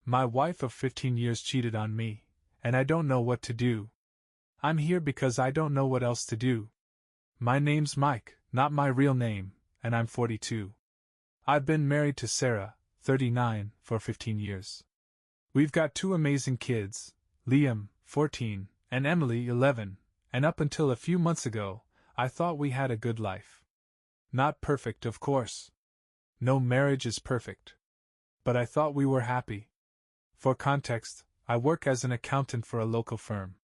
My wife of 15 years cheated on me, and I don't know what to do. I'm here because I don't know what else to do. My name's Mike, not my real name, and I'm 42. I've been married to Sarah, 39, for 15 years. We've got 2 amazing kids, Liam, 14, and Emily, 11, and up until a few months ago, I thought we had a good life. Not perfect, of course. No marriage is perfect. But I thought we were happy. For context, I work as an accountant for a local firm.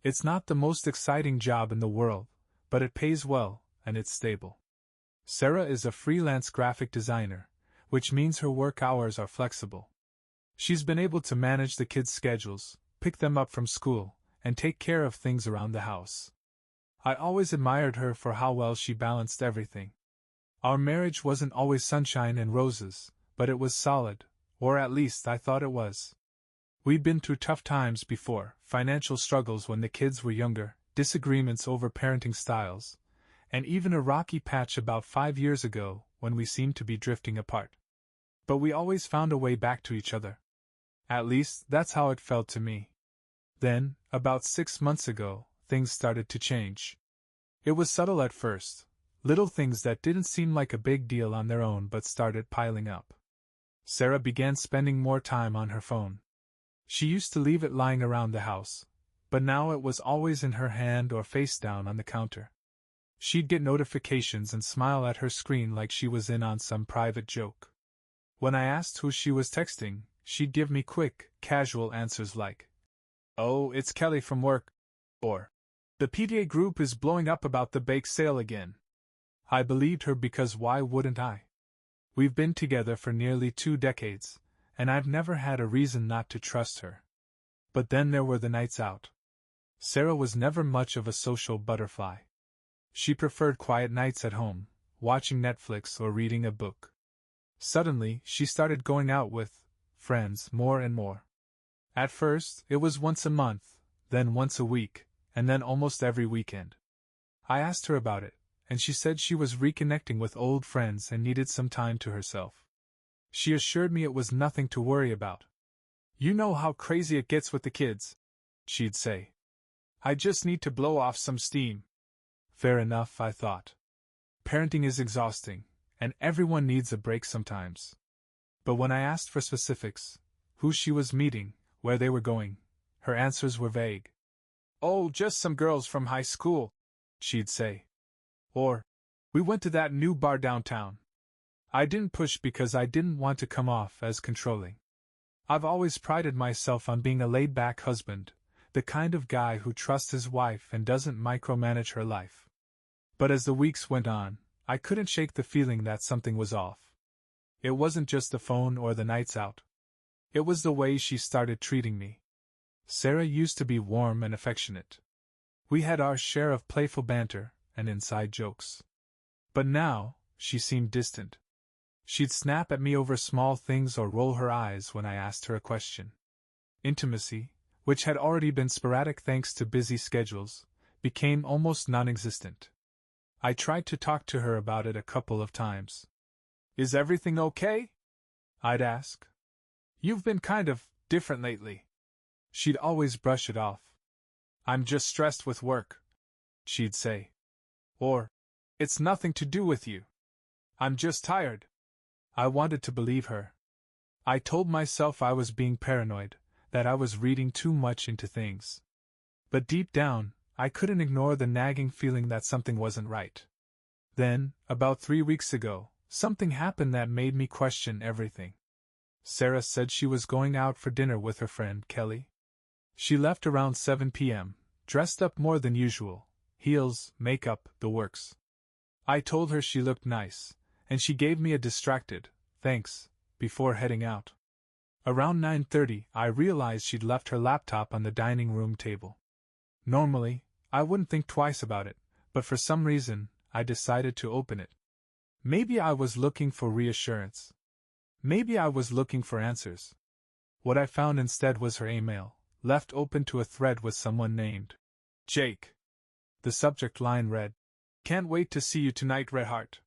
It's not the most exciting job in the world, but it pays well, and it's stable. Sarah is a freelance graphic designer, which means her work hours are flexible. She's been able to manage the kids' schedules, pick them up from school, and take care of things around the house. I always admired her for how well she balanced everything. Our marriage wasn't always sunshine and roses, but it was solid, or at least I thought it was. We'd been through tough times before, financial struggles when the kids were younger, disagreements over parenting styles, and even a rocky patch about 5 years ago when we seemed to be drifting apart. But we always found a way back to each other. At least, that's how it felt to me. Then, about 6 months ago, things started to change. It was subtle at first, little things that didn't seem like a big deal on their own but started piling up. Sarah began spending more time on her phone. She used to leave it lying around the house, but now it was always in her hand or face down on the counter. She'd get notifications and smile at her screen like she was in on some private joke. When I asked who she was texting, she'd give me quick, casual answers like, "Oh, it's Kelly from work," or, "The PTA group is blowing up about the bake sale again." I believed her because why wouldn't I? We've been together for nearly 2 decades, and I've never had a reason not to trust her. But then there were the nights out. Sarah was never much of a social butterfly. She preferred quiet nights at home, watching Netflix or reading a book. Suddenly, she started going out with friends more and more. At first, it was once a month, then once a week, and then almost every weekend. I asked her about it, and she said she was reconnecting with old friends and needed some time to herself. She assured me it was nothing to worry about. "You know how crazy it gets with the kids," she'd say. "I just need to blow off some steam." Fair enough, I thought. Parenting is exhausting, and everyone needs a break sometimes. But when I asked for specifics, who she was meeting, where they were going, her answers were vague. "Oh, just some girls from high school," she'd say. Or, "We went to that new bar downtown." I didn't push because I didn't want to come off as controlling. I've always prided myself on being a laid-back husband, the kind of guy who trusts his wife and doesn't micromanage her life. But as the weeks went on, I couldn't shake the feeling that something was off. It wasn't just the phone or the nights out. It was the way she started treating me. Sarah used to be warm and affectionate. We had our share of playful banter and inside jokes. But now, she seemed distant. She'd snap at me over small things or roll her eyes when I asked her a question. Intimacy, which had already been sporadic thanks to busy schedules, became almost non-existent. I tried to talk to her about it a couple of times. "Is everything okay?" I'd ask. "You've been kind of different lately." She'd always brush it off. "I'm just stressed with work," she'd say. Or, "It's nothing to do with you. I'm just tired." I wanted to believe her. I told myself I was being paranoid, that I was reading too much into things. But deep down, I couldn't ignore the nagging feeling that something wasn't right. Then, about 3 weeks ago, something happened that made me question everything. Sarah said she was going out for dinner with her friend Kelly. She left around 7 p.m., dressed up more than usual, heels, makeup, the works. I told her she looked nice, and she gave me a distracted, "Thanks," before heading out. Around 9:30, I realized she'd left her laptop on the dining room table. Normally, I wouldn't think twice about it, but for some reason, I decided to open it. Maybe I was looking for reassurance. Maybe I was looking for answers. What I found instead was her email, left open to a thread with someone named Jake. The subject line read, "Can't wait to see you tonight, Redheart."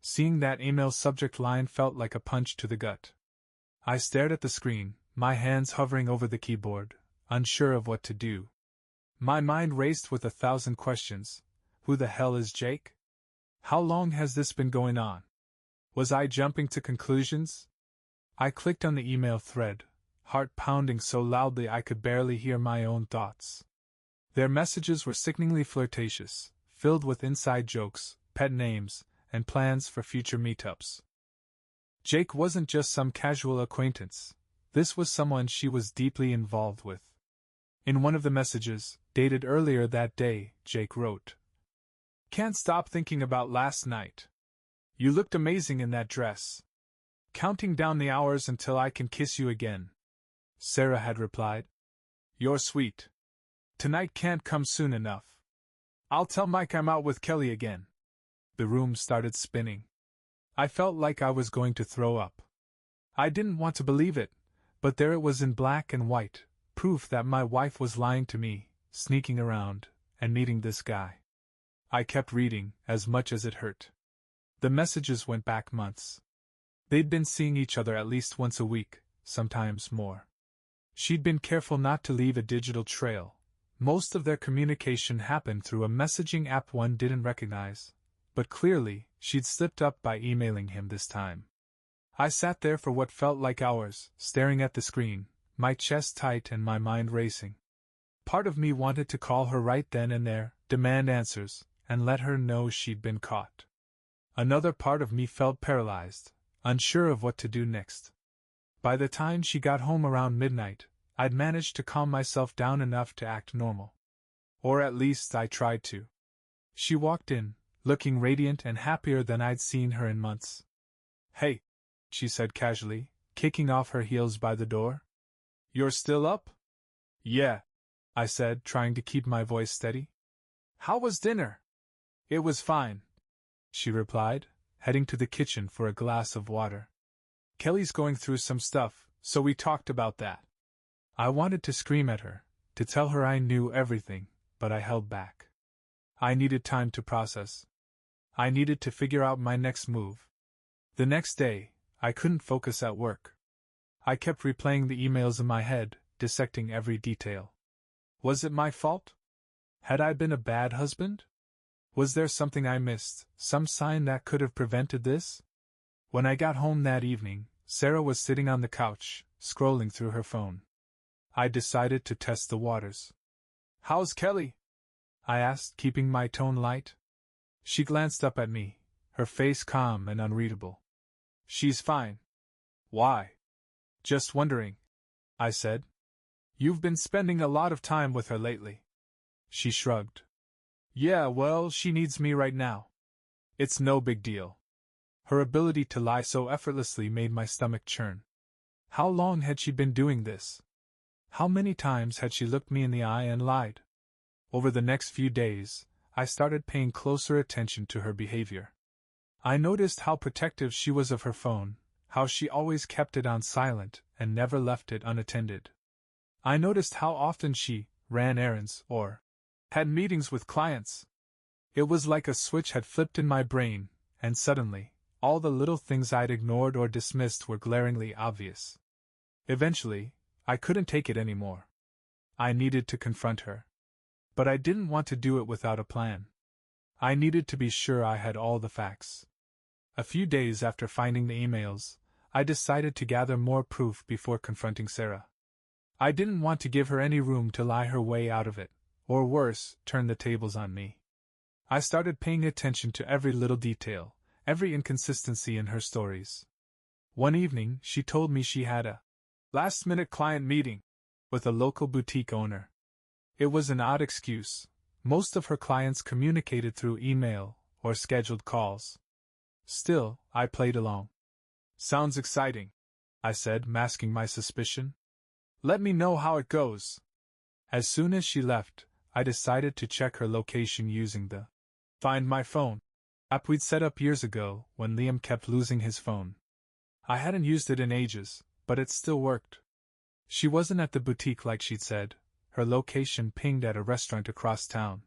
Seeing that email subject line felt like a punch to the gut. I stared at the screen, my hands hovering over the keyboard, unsure of what to do. My mind raced with 1,000 questions. Who the hell is Jake? How long has this been going on? Was I jumping to conclusions? I clicked on the email thread, heart pounding so loudly I could barely hear my own thoughts. Their messages were sickeningly flirtatious, filled with inside jokes, pet names, and plans for future meetups. Jake wasn't just some casual acquaintance. This was someone she was deeply involved with. In one of the messages, dated earlier that day, Jake wrote, "Can't stop thinking about last night. You looked amazing in that dress. Counting down the hours until I can kiss you again." Sarah had replied, "You're sweet. Tonight can't come soon enough. I'll tell Mike I'm out with Kelly again." The room started spinning. I felt like I was going to throw up. I didn't want to believe it, but there it was in black and white, proof that my wife was lying to me, sneaking around, and meeting this guy. I kept reading, as much as it hurt. The messages went back months. They'd been seeing each other at least once a week, sometimes more. She'd been careful not to leave a digital trail. Most of their communication happened through a messaging app one didn't recognize, but clearly, she'd slipped up by emailing him this time. I sat there for what felt like hours, staring at the screen, my chest tight and my mind racing. Part of me wanted to call her right then and there, demand answers, and let her know she'd been caught. Another part of me felt paralyzed, unsure of what to do next. By the time she got home around midnight, I'd managed to calm myself down enough to act normal. Or at least I tried to. She walked in, looking radiant and happier than I'd seen her in months. "Hey," she said casually, kicking off her heels by the door. "You're still up?" "Yeah," I said, trying to keep my voice steady. "How was dinner?" "It was fine," she replied, heading to the kitchen for a glass of water. "Kelly's going through some stuff, so we talked about that." I wanted to scream at her, to tell her I knew everything, but I held back. I needed time to process. I needed to figure out my next move. The next day, I couldn't focus at work. I kept replaying the emails in my head, dissecting every detail. Was it my fault? Had I been a bad husband? Was there something I missed, some sign that could have prevented this? When I got home that evening, Sarah was sitting on the couch, scrolling through her phone. I decided to test the waters. "How's Kelly?" I asked, keeping my tone light. She glanced up at me, her face calm and unreadable. "She's fine." "Why?" "Just wondering," I said. "You've been spending a lot of time with her lately." She shrugged. "Yeah, well, she needs me right now. It's no big deal." Her ability to lie so effortlessly made my stomach churn. How long had she been doing this? How many times had she looked me in the eye and lied? Over the next few days, I started paying closer attention to her behavior. I noticed how protective she was of her phone, how she always kept it on silent and never left it unattended. I noticed how often she ran errands or had meetings with clients. It was like a switch had flipped in my brain, and suddenly, all the little things I'd ignored or dismissed were glaringly obvious. Eventually, I couldn't take it anymore. I needed to confront her. But I didn't want to do it without a plan. I needed to be sure I had all the facts. A few days after finding the emails, I decided to gather more proof before confronting Sarah. I didn't want to give her any room to lie her way out of it, or worse, turn the tables on me. I started paying attention to every little detail, every inconsistency in her stories. One evening, she told me she had a last-minute client meeting with a local boutique owner. It was an odd excuse. Most of her clients communicated through email or scheduled calls. Still, I played along. "Sounds exciting," I said, masking my suspicion. "Let me know how it goes." As soon as she left, I decided to check her location using the Find My Phone app we'd set up years ago when Liam kept losing his phone. I hadn't used it in ages, but it still worked. She wasn't at the boutique like she'd said. Her location pinged at a restaurant across town.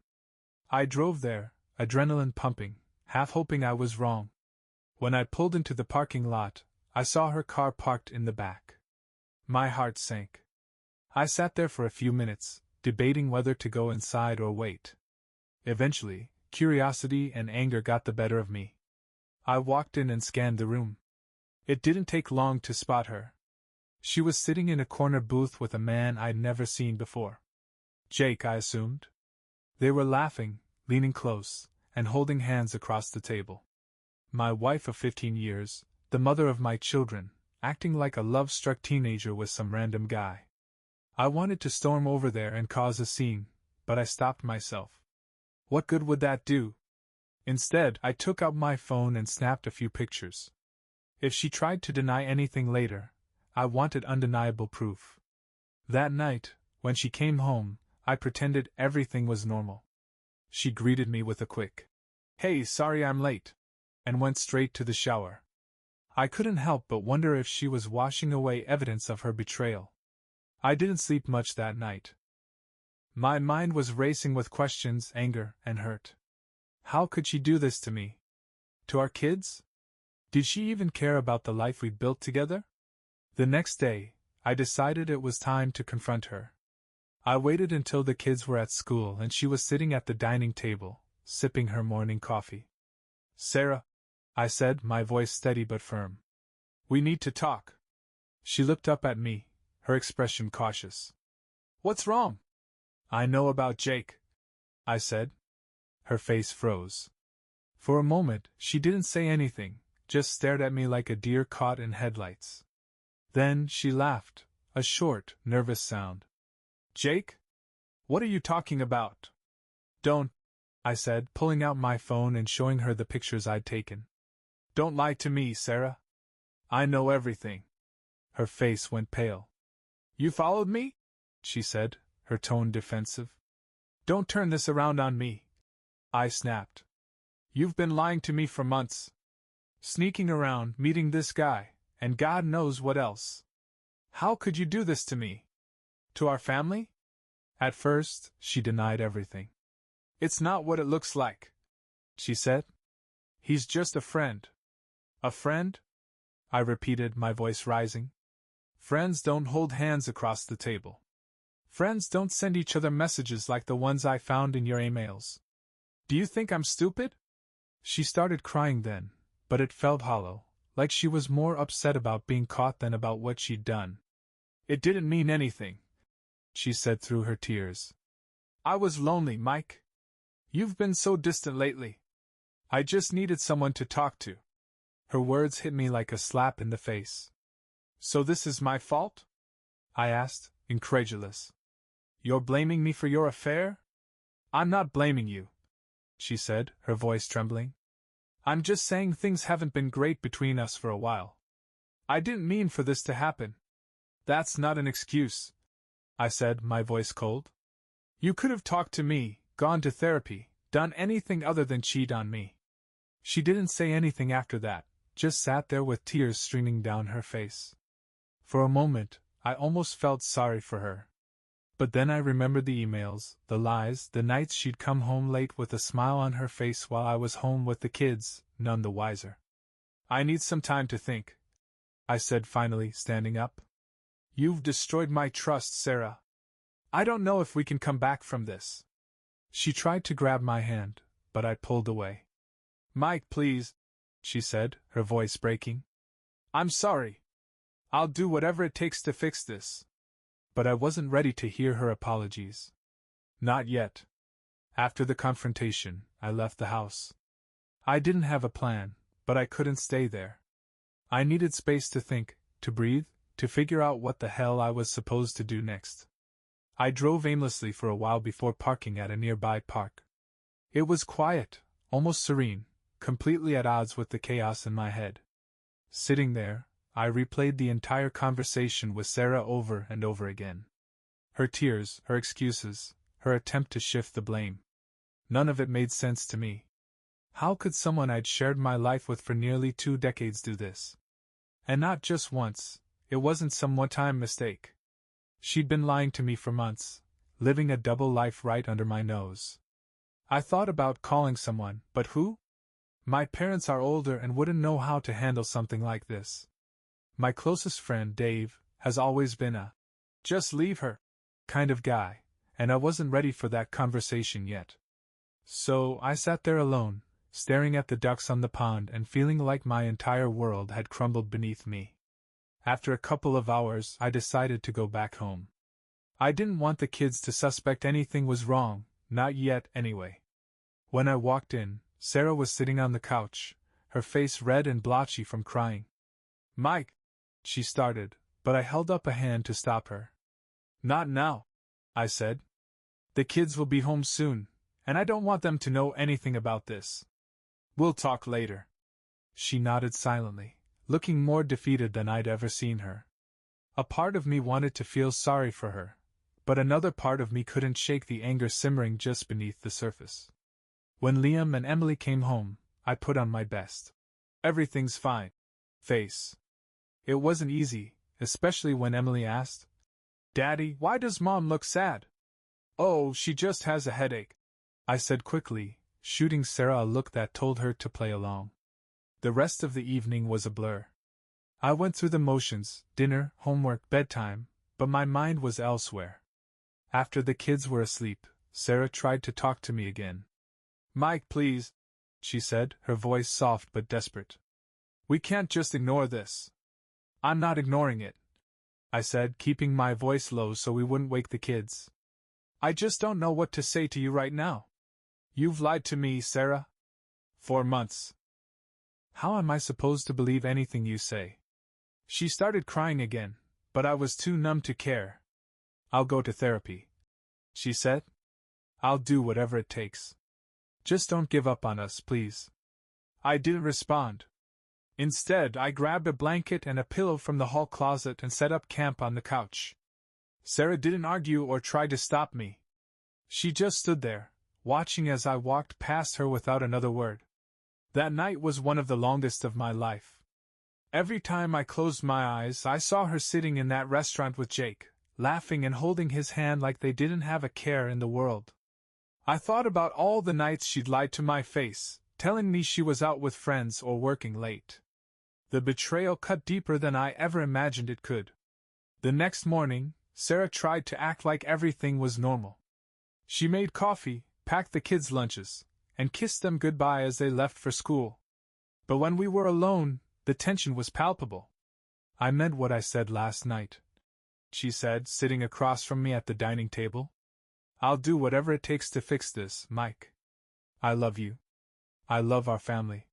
I drove there, adrenaline pumping, half hoping I was wrong. When I pulled into the parking lot, I saw her car parked in the back. My heart sank. I sat there for a few minutes, debating whether to go inside or wait. Eventually, curiosity and anger got the better of me. I walked in and scanned the room. It didn't take long to spot her. She was sitting in a corner booth with a man I'd never seen before. Jake, I assumed. They were laughing, leaning close, and holding hands across the table. My wife of 15 years, the mother of my children, acting like a love-struck teenager with some random guy. I wanted to storm over there and cause a scene, but I stopped myself. What good would that do? Instead, I took out my phone and snapped a few pictures. If she tried to deny anything later, I wanted undeniable proof. That night, when she came home, I pretended everything was normal. She greeted me with a quick, "Hey, sorry I'm late," and went straight to the shower. I couldn't help but wonder if she was washing away evidence of her betrayal. I didn't sleep much that night. My mind was racing with questions, anger, and hurt. How could she do this to me? To our kids? Did she even care about the life we'd built together? The next day, I decided it was time to confront her. I waited until the kids were at school and she was sitting at the dining table, sipping her morning coffee. "Sarah," I said, my voice steady but firm. "We need to talk." She looked up at me, her expression cautious. "What's wrong?" "I know about Jake," I said. Her face froze. For a moment, she didn't say anything, just stared at me like a deer caught in headlights. Then she laughed, a short, nervous sound. "Jake? What are you talking about?" "Don't," I said, pulling out my phone and showing her the pictures I'd taken. "Don't lie to me, Sarah. I know everything." Her face went pale. "You followed me?" she said, her tone defensive. "Don't turn this around on me," I snapped. "You've been lying to me for months. Sneaking around, meeting this guy, and God knows what else. How could you do this to me? To our family?" At first, she denied everything. "It's not what it looks like," she said. "He's just a friend." "A friend?" I repeated, my voice rising. "Friends don't hold hands across the table. Friends don't send each other messages like the ones I found in your emails. Do you think I'm stupid?" She started crying then, but it felt hollow, like she was more upset about being caught than about what she'd done. "It didn't mean anything," she said through her tears. "I was lonely, Mike. You've been so distant lately. I just needed someone to talk to." Her words hit me like a slap in the face. "So this is my fault?" I asked, incredulous. "You're blaming me for your affair?" "I'm not blaming you," she said, her voice trembling. "I'm just saying things haven't been great between us for a while. I didn't mean for this to happen." "That's not an excuse," I said, my voice cold. "You could have talked to me, gone to therapy, done anything other than cheat on me." She didn't say anything after that, just sat there with tears streaming down her face. For a moment, I almost felt sorry for her. But then I remembered the emails, the lies, the nights she'd come home late with a smile on her face while I was home with the kids, none the wiser. "I need some time to think," I said finally, standing up. "You've destroyed my trust, Sarah. I don't know if we can come back from this." She tried to grab my hand, but I pulled away. "Mike, please," she said, her voice breaking. "I'm sorry. I'll do whatever it takes to fix this." But I wasn't ready to hear her apologies. Not yet. After the confrontation, I left the house. I didn't have a plan, but I couldn't stay there. I needed space to think, to breathe, to figure out what the hell I was supposed to do next. I drove aimlessly for a while before parking at a nearby park. It was quiet, almost serene, completely at odds with the chaos in my head. Sitting there, I replayed the entire conversation with Sarah over and over again. Her tears, her excuses, her attempt to shift the blame. None of it made sense to me. How could someone I'd shared my life with for nearly 2 decades do this? And not just once, it wasn't some one-time mistake. She'd been lying to me for months, living a double life right under my nose. I thought about calling someone, but who? My parents are older and wouldn't know how to handle something like this. My closest friend, Dave, has always been a just leave her kind of guy, and I wasn't ready for that conversation yet. So I sat there alone, staring at the ducks on the pond and feeling like my entire world had crumbled beneath me. After a couple of hours, I decided to go back home. I didn't want the kids to suspect anything was wrong, not yet anyway. When I walked in, Sarah was sitting on the couch, her face red and blotchy from crying. "Mike," she started, but I held up a hand to stop her. "Not now," I said. "The kids will be home soon, and I don't want them to know anything about this. We'll talk later." She nodded silently, looking more defeated than I'd ever seen her. A part of me wanted to feel sorry for her, but another part of me couldn't shake the anger simmering just beneath the surface. When Liam and Emily came home, I put on my best "everything's fine" face. It wasn't easy, especially when Emily asked, "Daddy, why does Mom look sad?" "Oh, she just has a headache," I said quickly, shooting Sarah a look that told her to play along. The rest of the evening was a blur. I went through the motions, dinner, homework, bedtime, but my mind was elsewhere. After the kids were asleep, Sarah tried to talk to me again. "Mike, please," she said, her voice soft but desperate. "We can't just ignore this." "I'm not ignoring it," I said, keeping my voice low so we wouldn't wake the kids. "I just don't know what to say to you right now. You've lied to me, Sarah. For months. How am I supposed to believe anything you say?" She started crying again, but I was too numb to care. "I'll go to therapy," she said. "I'll do whatever it takes. Just don't give up on us, please." I didn't respond. Instead, I grabbed a blanket and a pillow from the hall closet and set up camp on the couch. Sarah didn't argue or try to stop me. She just stood there, watching as I walked past her without another word. That night was one of the longest of my life. Every time I closed my eyes, I saw her sitting in that restaurant with Jake, laughing and holding his hand like they didn't have a care in the world. I thought about all the nights she'd lied to my face, telling me she was out with friends or working late. The betrayal cut deeper than I ever imagined it could. The next morning, Sarah tried to act like everything was normal. She made coffee, packed the kids' lunches, and kissed them goodbye as they left for school. But when we were alone, the tension was palpable. "I meant what I said last night," she said, sitting across from me at the dining table. "I'll do whatever it takes to fix this, Mike. I love you. I love our family.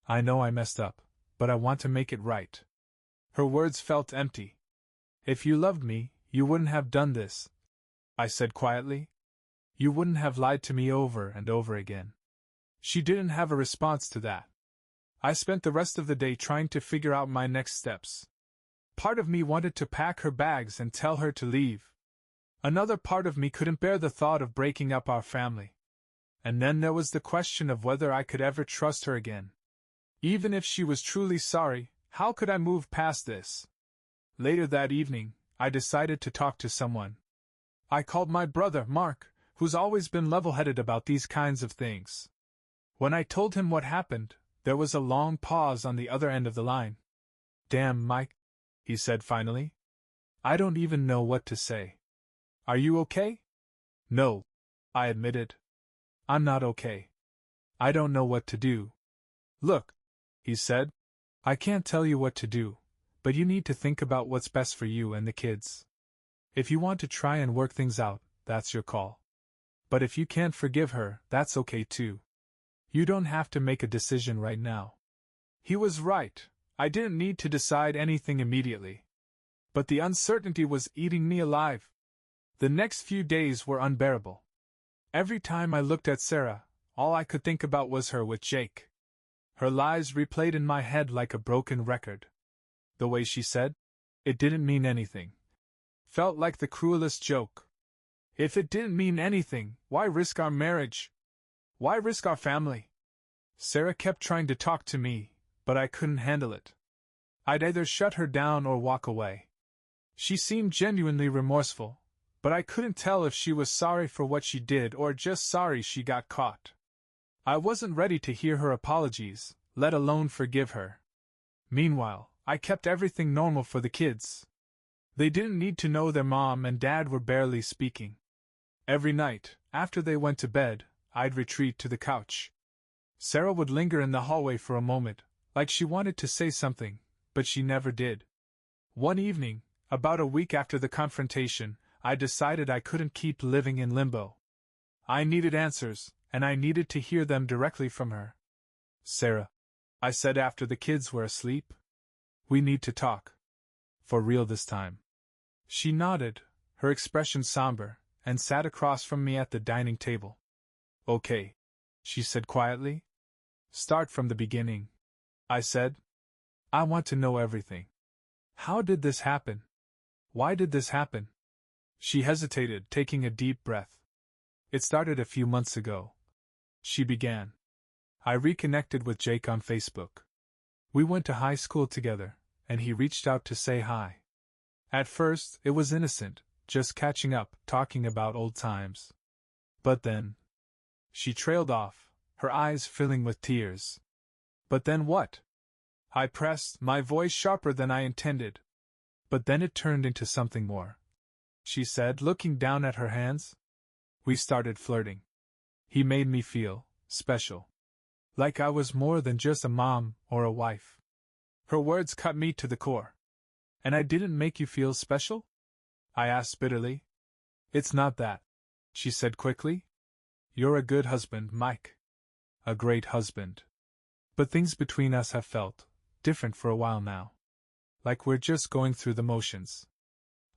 I know I messed up, but I want to make it right." Her words felt empty. "If you loved me, you wouldn't have done this," I said quietly. "You wouldn't have lied to me over and over again." She didn't have a response to that. I spent the rest of the day trying to figure out my next steps. Part of me wanted to pack her bags and tell her to leave. Another part of me couldn't bear the thought of breaking up our family. And then there was the question of whether I could ever trust her again. Even if she was truly sorry, how could I move past this? Later that evening, I decided to talk to someone. I called my brother, Mark, who's always been level-headed about these kinds of things. When I told him what happened, there was a long pause on the other end of the line. "Damn, Mike," he said finally. "I don't even know what to say. Are you okay?" "No," I admitted. "I'm not okay. I don't know what to do." "Look," he said, "I can't tell you what to do, but you need to think about what's best for you and the kids. If you want to try and work things out, that's your call. But if you can't forgive her, that's okay too. You don't have to make a decision right now." He was right. I didn't need to decide anything immediately. But the uncertainty was eating me alive. The next few days were unbearable. Every time I looked at Sarah, all I could think about was her with Jake. Her lies replayed in my head like a broken record. The way she said, "It didn't mean anything," felt like the cruelest joke. If it didn't mean anything, why risk our marriage? Why risk our family? Sarah kept trying to talk to me, but I couldn't handle it. I'd either shut her down or walk away. She seemed genuinely remorseful, but I couldn't tell if she was sorry for what she did or just sorry she got caught. I wasn't ready to hear her apologies, let alone forgive her. Meanwhile, I kept everything normal for the kids. They didn't need to know their mom and dad were barely speaking. Every night, after they went to bed, I'd retreat to the couch. Sarah would linger in the hallway for a moment, like she wanted to say something, but she never did. One evening, about a week after the confrontation, I decided I couldn't keep living in limbo. I needed answers, and I needed to hear them directly from her. Sarah, I said after the kids were asleep, we need to talk. For real this time. She nodded, her expression somber, and sat across from me at the dining table. Okay, she said quietly. Start from the beginning, I said. I want to know everything. How did this happen? Why did this happen? She hesitated, taking a deep breath. It started a few months ago, she began. I reconnected with Jake on Facebook. We went to high school together, and he reached out to say hi. At first, it was innocent, just catching up, talking about old times. But then, she trailed off, her eyes filling with tears. But then what? I pressed, my voice sharper than I intended. But then it turned into something more, she said, looking down at her hands. We started flirting. He made me feel special. Like I was more than just a mom or a wife. Her words cut me to the core. And I didn't make you feel special? I asked bitterly. It's not that, she said quickly. You're a good husband, Mike. A great husband. But things between us have felt different for a while now. Like we're just going through the motions.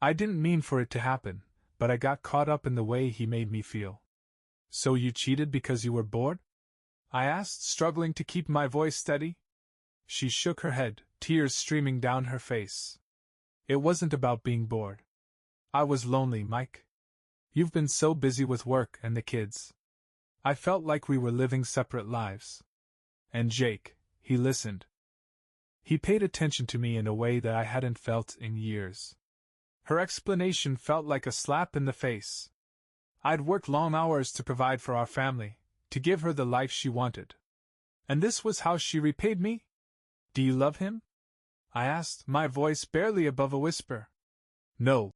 I didn't mean for it to happen, but I got caught up in the way he made me feel. So you cheated because you were bored? I asked, struggling to keep my voice steady. She shook her head, tears streaming down her face. It wasn't about being bored. I was lonely, Mike. You've been so busy with work and the kids. I felt like we were living separate lives. And Jake, he listened. He paid attention to me in a way that I hadn't felt in years. Her explanation felt like a slap in the face. I'd worked long hours to provide for our family, to give her the life she wanted. And this was how she repaid me? Do you love him? I asked, my voice barely above a whisper. No,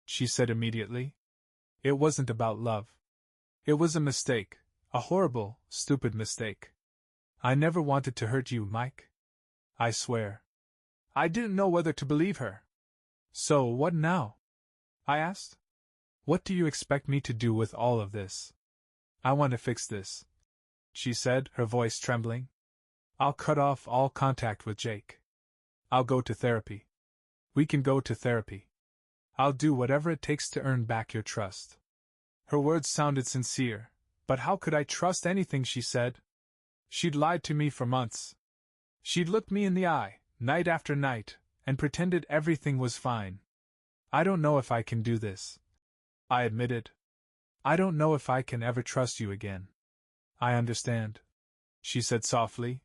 she said immediately. It wasn't about love. It was a mistake, a horrible, stupid mistake. I never wanted to hurt you, Mike. I swear. I didn't know whether to believe her. So what now? I asked. What do you expect me to do with all of this? I want to fix this, she said, her voice trembling. I'll cut off all contact with Jake. I'll go to therapy. We can go to therapy. I'll do whatever it takes to earn back your trust. Her words sounded sincere, but how could I trust anything she said? She'd lied to me for months. She'd looked me in the eye, night after night, and pretended everything was fine. I don't know if I can do this, I admitted. I don't know if I can ever trust you again. I understand, she said softly.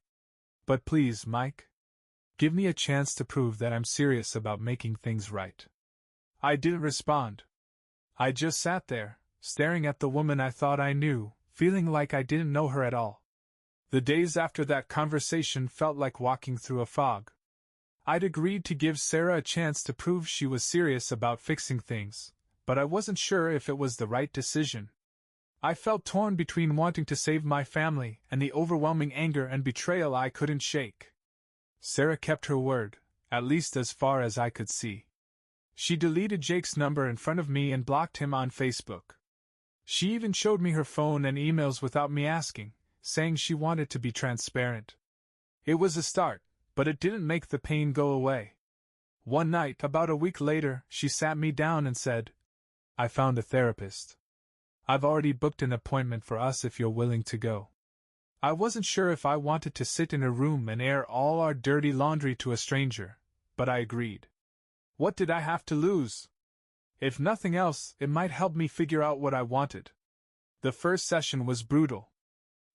But please, Mike. Give me a chance to prove that I'm serious about making things right. I didn't respond. I just sat there, staring at the woman I thought I knew, feeling like I didn't know her at all. The days after that conversation felt like walking through a fog. I'd agreed to give Sarah a chance to prove she was serious about fixing things, but I wasn't sure if it was the right decision. I felt torn between wanting to save my family and the overwhelming anger and betrayal I couldn't shake. Sarah kept her word, at least as far as I could see. She deleted Jake's number in front of me and blocked him on Facebook. She even showed me her phone and emails without me asking, saying she wanted to be transparent. It was a start, but it didn't make the pain go away. One night, about a week later, she sat me down and said, I found a therapist. I've already booked an appointment for us if you're willing to go. I wasn't sure if I wanted to sit in her room and air all our dirty laundry to a stranger, but I agreed. What did I have to lose? If nothing else, it might help me figure out what I wanted. The first session was brutal.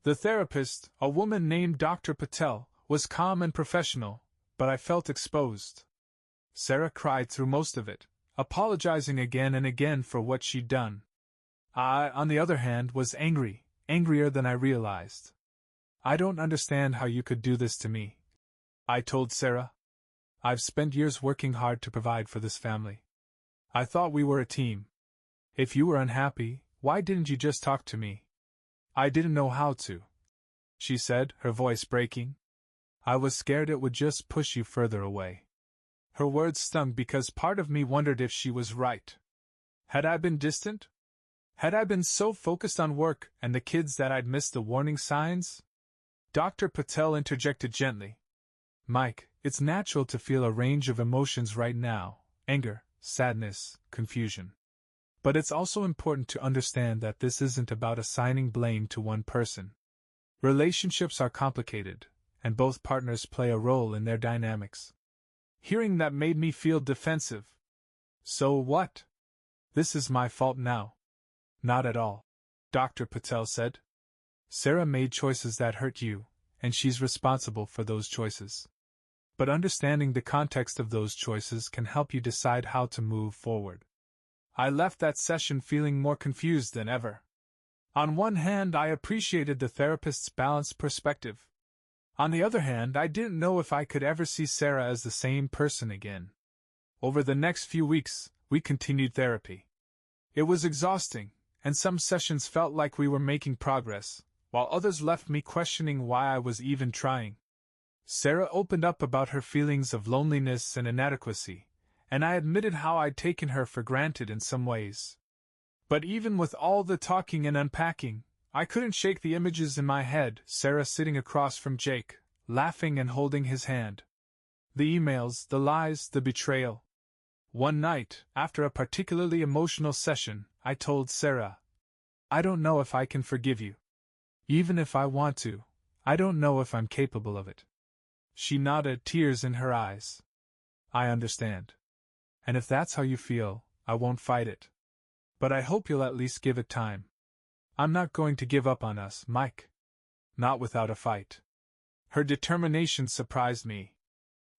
The therapist, a woman named Dr. Patel, was calm and professional, but I felt exposed. Sarah cried through most of it, apologizing again and again for what she'd done. I, on the other hand, was angry, angrier than I realized. I don't understand how you could do this to me, I told Sarah. I've spent years working hard to provide for this family. I thought we were a team. If you were unhappy, why didn't you just talk to me? I didn't know how to, she said, her voice breaking. I was scared it would just push you further away. Her words stung because part of me wondered if she was right. Had I been distant? Had I been so focused on work and the kids that I'd missed the warning signs? Dr. Patel interjected gently. Mike, it's natural to feel a range of emotions right now: anger, sadness, confusion. But it's also important to understand that this isn't about assigning blame to one person. Relationships are complicated, and both partners play a role in their dynamics. Hearing that made me feel defensive. So what? This is my fault now. Not at all, Dr. Patel said. Sarah made choices that hurt you, and she's responsible for those choices. But understanding the context of those choices can help you decide how to move forward. I left that session feeling more confused than ever. On one hand, I appreciated the therapist's balanced perspective. On the other hand, I didn't know if I could ever see Sarah as the same person again. Over the next few weeks, we continued therapy. It was exhausting, and some sessions felt like we were making progress, while others left me questioning why I was even trying. Sarah opened up about her feelings of loneliness and inadequacy, and I admitted how I'd taken her for granted in some ways. But even with all the talking and unpacking, I couldn't shake the images in my head: Sarah sitting across from Jake, laughing and holding his hand. The emails, the lies, the betrayal. One night, after a particularly emotional session, I told Sarah, I don't know if I can forgive you. Even if I want to, I don't know if I'm capable of it. She nodded, tears in her eyes. I understand. And if that's how you feel, I won't fight it. But I hope you'll at least give it time. I'm not going to give up on us, Mike. Not without a fight. Her determination surprised me.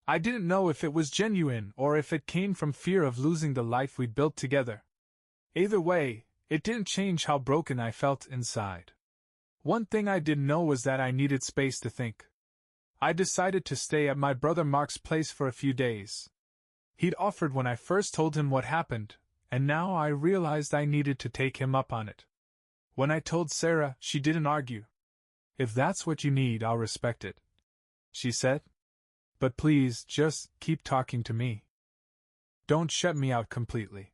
I didn't know if it was genuine or if it came from fear of losing the life we'd built together. Either way, it didn't change how broken I felt inside. One thing I did know was that I needed space to think. I decided to stay at my brother Mark's place for a few days. He'd offered when I first told him what happened, and now I realized I needed to take him up on it. When I told Sarah, she didn't argue. If that's what you need, I'll respect it, she said. But please, just keep talking to me. Don't shut me out completely.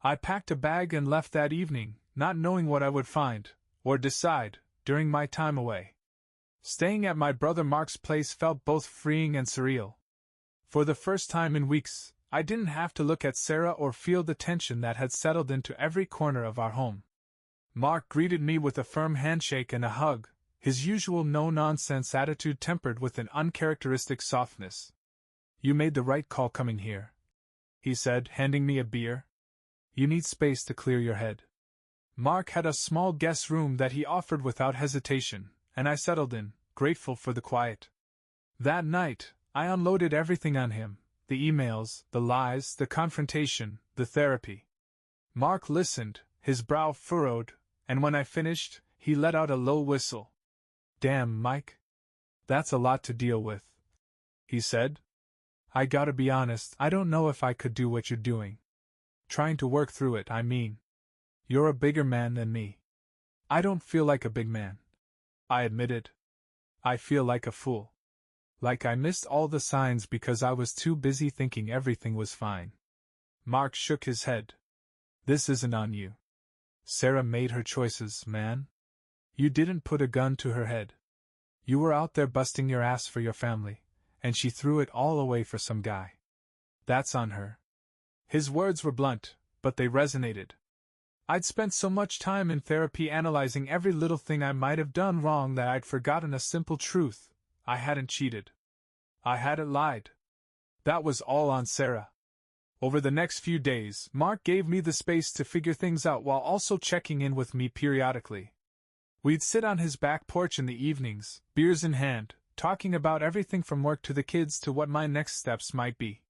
I packed a bag and left that evening, not knowing what I would find, or decide, during my time away. Staying at my brother Mark's place felt both freeing and surreal. For the first time in weeks, I didn't have to look at Sarah or feel the tension that had settled into every corner of our home. Mark greeted me with a firm handshake and a hug, his usual no-nonsense attitude tempered with an uncharacteristic softness. You made the right call coming here, he said, handing me a beer. You need space to clear your head. Mark had a small guest room that he offered without hesitation, and I settled in, grateful for the quiet. That night, I unloaded everything on him: the emails, the lies, the confrontation, the therapy. Mark listened, his brow furrowed, and when I finished, he let out a low whistle. Damn, Mike. That's a lot to deal with, he said. I gotta be honest, I don't know if I could do what you're doing. Trying to work through it, I mean. You're a bigger man than me. I don't feel like a big man, I admitted. I feel like a fool. Like I missed all the signs because I was too busy thinking everything was fine. Mark shook his head. This isn't on you. Sarah made her choices, man. You didn't put a gun to her head. You were out there busting your ass for your family, and she threw it all away for some guy. That's on her. His words were blunt, but they resonated. I'd spent so much time in therapy analyzing every little thing I might have done wrong that I'd forgotten a simple truth: I hadn't cheated. I hadn't lied. That was all on Sarah. Over the next few days, Mark gave me the space to figure things out while also checking in with me periodically. We'd sit on his back porch in the evenings, beers in hand, talking about everything from work to the kids to what my next steps might be.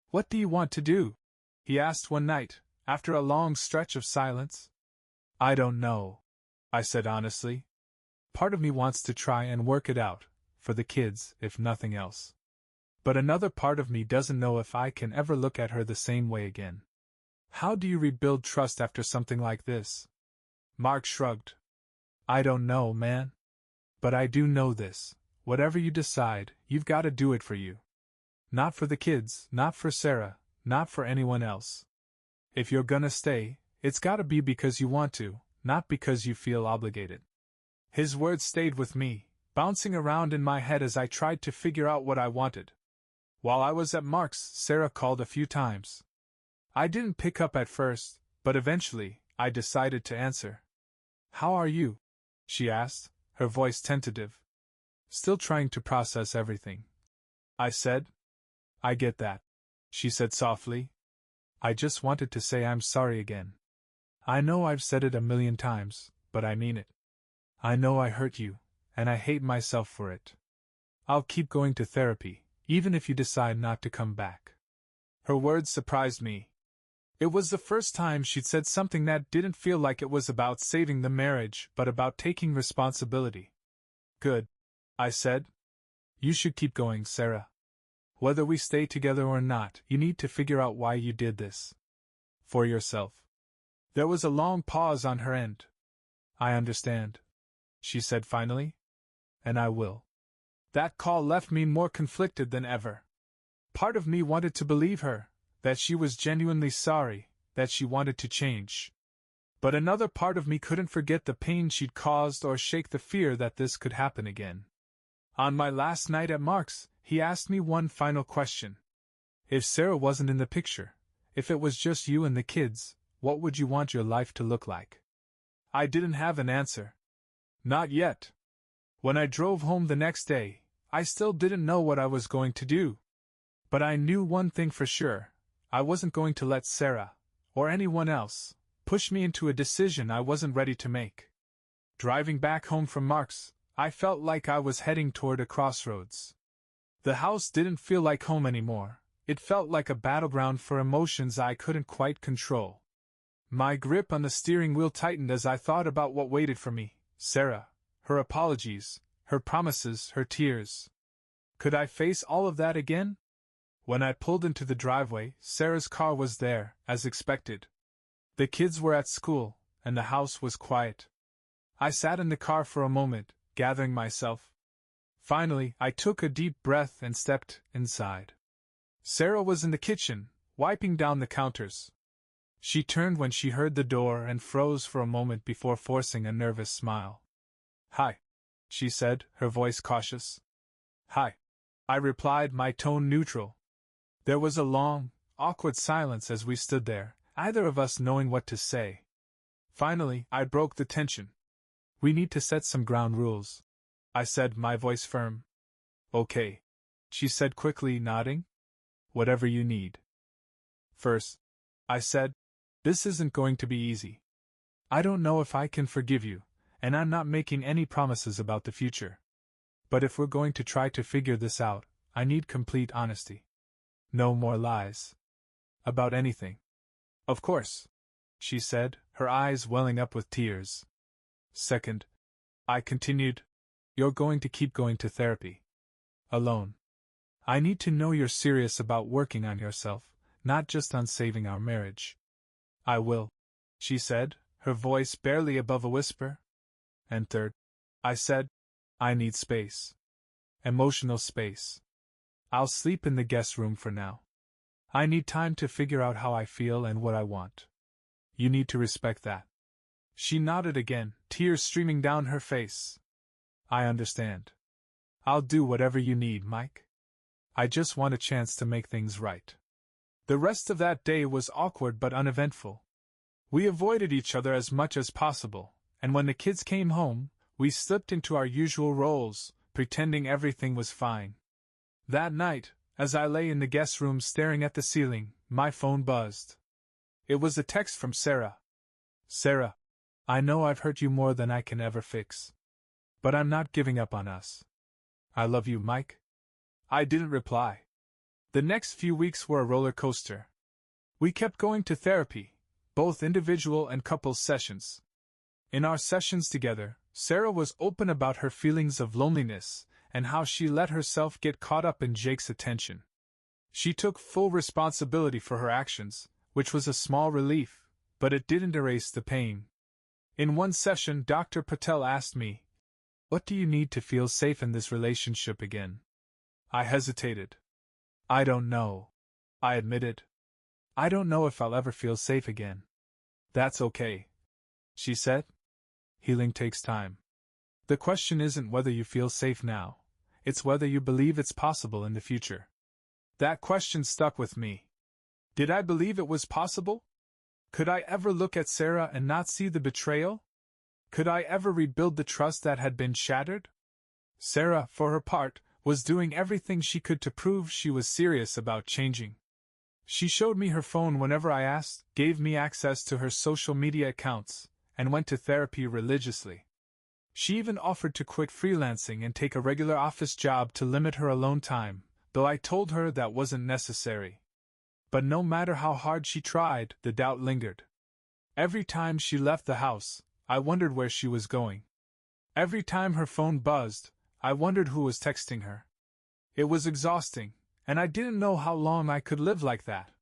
What do you want to do? He asked one night, after a long stretch of silence. I don't know, I said honestly. Part of me wants to try and work it out, for the kids, if nothing else. But another part of me doesn't know if I can ever look at her the same way again. How do you rebuild trust after something like this? Mark shrugged. I don't know, man. But I do know this. Whatever you decide, you've got to do it for you. Not for the kids, not for Sarah, not for anyone else. If you're gonna stay, it's gotta be because you want to, not because you feel obligated. His words stayed with me, bouncing around in my head as I tried to figure out what I wanted. While I was at Mark's, Sarah called a few times. I didn't pick up at first, but eventually, I decided to answer. How are you? She asked, her voice tentative. Still trying to process everything. I said. I get that, she said softly. I just wanted to say I'm sorry again. I know I've said it a million times, but I mean it. I know I hurt you, and I hate myself for it. I'll keep going to therapy, even if you decide not to come back. Her words surprised me. It was the first time she'd said something that didn't feel like it was about saving the marriage, but about taking responsibility. Good, I said. You should keep going, Sarah. Whether we stay together or not, you need to figure out why you did this. For yourself. There was a long pause on her end. I understand, she said finally. And I will. That call left me more conflicted than ever. Part of me wanted to believe her, that she was genuinely sorry, that she wanted to change. But another part of me couldn't forget the pain she'd caused or shake the fear that this could happen again. On my last night at Mark's, he asked me one final question. If Sarah wasn't in the picture, if it was just you and the kids, what would you want your life to look like? I didn't have an answer. Not yet. When I drove home the next day, I still didn't know what I was going to do. But I knew one thing for sure. I wasn't going to let Sarah, or anyone else, push me into a decision I wasn't ready to make. Driving back home from Mark's, I felt like I was heading toward a crossroads. The house didn't feel like home anymore. It felt like a battleground for emotions I couldn't quite control. My grip on the steering wheel tightened as I thought about what waited for me. Sarah, her apologies, her promises, her tears. Could I face all of that again? When I pulled into the driveway, Sarah's car was there, as expected. The kids were at school, and the house was quiet. I sat in the car for a moment, gathering myself. Finally, I took a deep breath and stepped inside. Sarah was in the kitchen, wiping down the counters. She turned when she heard the door and froze for a moment before forcing a nervous smile. Hi, she said, her voice cautious. Hi, I replied, my tone neutral. There was a long, awkward silence as we stood there, either of us knowing what to say. Finally, I broke the tension. We need to set some ground rules, I said, my voice firm. Okay, she said quickly, nodding. Whatever you need. First, I said, this isn't going to be easy. I don't know if I can forgive you, and I'm not making any promises about the future. But if we're going to try to figure this out, I need complete honesty. No more lies. About anything. Of course, she said, her eyes welling up with tears. Second, I continued, you're going to keep going to therapy. Alone. I need to know you're serious about working on yourself, not just on saving our marriage. I will, she said, her voice barely above a whisper. And third, I said, I need space. Emotional space. I'll sleep in the guest room for now. I need time to figure out how I feel and what I want. You need to respect that. She nodded again, tears streaming down her face. I understand. I'll do whatever you need, Mike. I just want a chance to make things right. The rest of that day was awkward but uneventful. We avoided each other as much as possible, and when the kids came home, we slipped into our usual roles, pretending everything was fine. That night, as I lay in the guest room staring at the ceiling, my phone buzzed. It was a text from Sarah. Sarah, I know I've hurt you more than I can ever fix. But I'm not giving up on us. I love you, Mike. I didn't reply. The next few weeks were a roller coaster. We kept going to therapy, both individual and couples sessions. In our sessions together, Sarah was open about her feelings of loneliness and how she let herself get caught up in Jake's attention. She took full responsibility for her actions, which was a small relief, but it didn't erase the pain. In one session, Dr. Patel asked me, "What do you need to feel safe in this relationship again?" I hesitated. "I don't know," I admitted. "I don't know if I'll ever feel safe again." "That's okay," she said. "Healing takes time. The question isn't whether you feel safe now, it's whether you believe it's possible in the future." That question stuck with me. Did I believe it was possible? Could I ever look at Sarah and not see the betrayal? Could I ever rebuild the trust that had been shattered? Sarah, for her part, was doing everything she could to prove she was serious about changing. She showed me her phone whenever I asked, gave me access to her social media accounts, and went to therapy religiously. She even offered to quit freelancing and take a regular office job to limit her alone time, though I told her that wasn't necessary. But no matter how hard she tried, the doubt lingered. Every time she left the house, I wondered where she was going. Every time her phone buzzed, I wondered who was texting her. It was exhausting, and I didn't know how long I could live like that.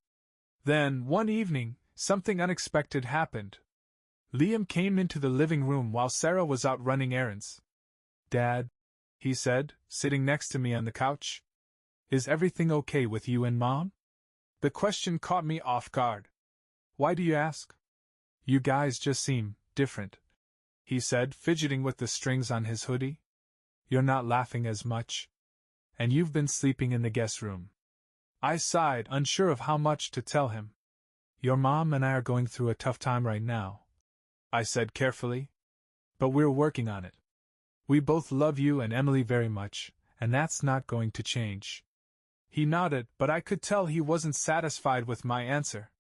Then, one evening, something unexpected happened. Liam came into the living room while Sarah was out running errands. "Dad," he said, sitting next to me on the couch, "is everything okay with you and Mom?" The question caught me off guard. "Why do you ask?" "You guys just seem different," he said, fidgeting with the strings on his hoodie. "You're not laughing as much. And you've been sleeping in the guest room." I sighed, unsure of how much to tell him. "Your mom and I are going through a tough time right now," I said carefully. "But we're working on it. We both love you and Emily very much, and that's not going to change." He nodded, but I could tell he wasn't satisfied with my answer.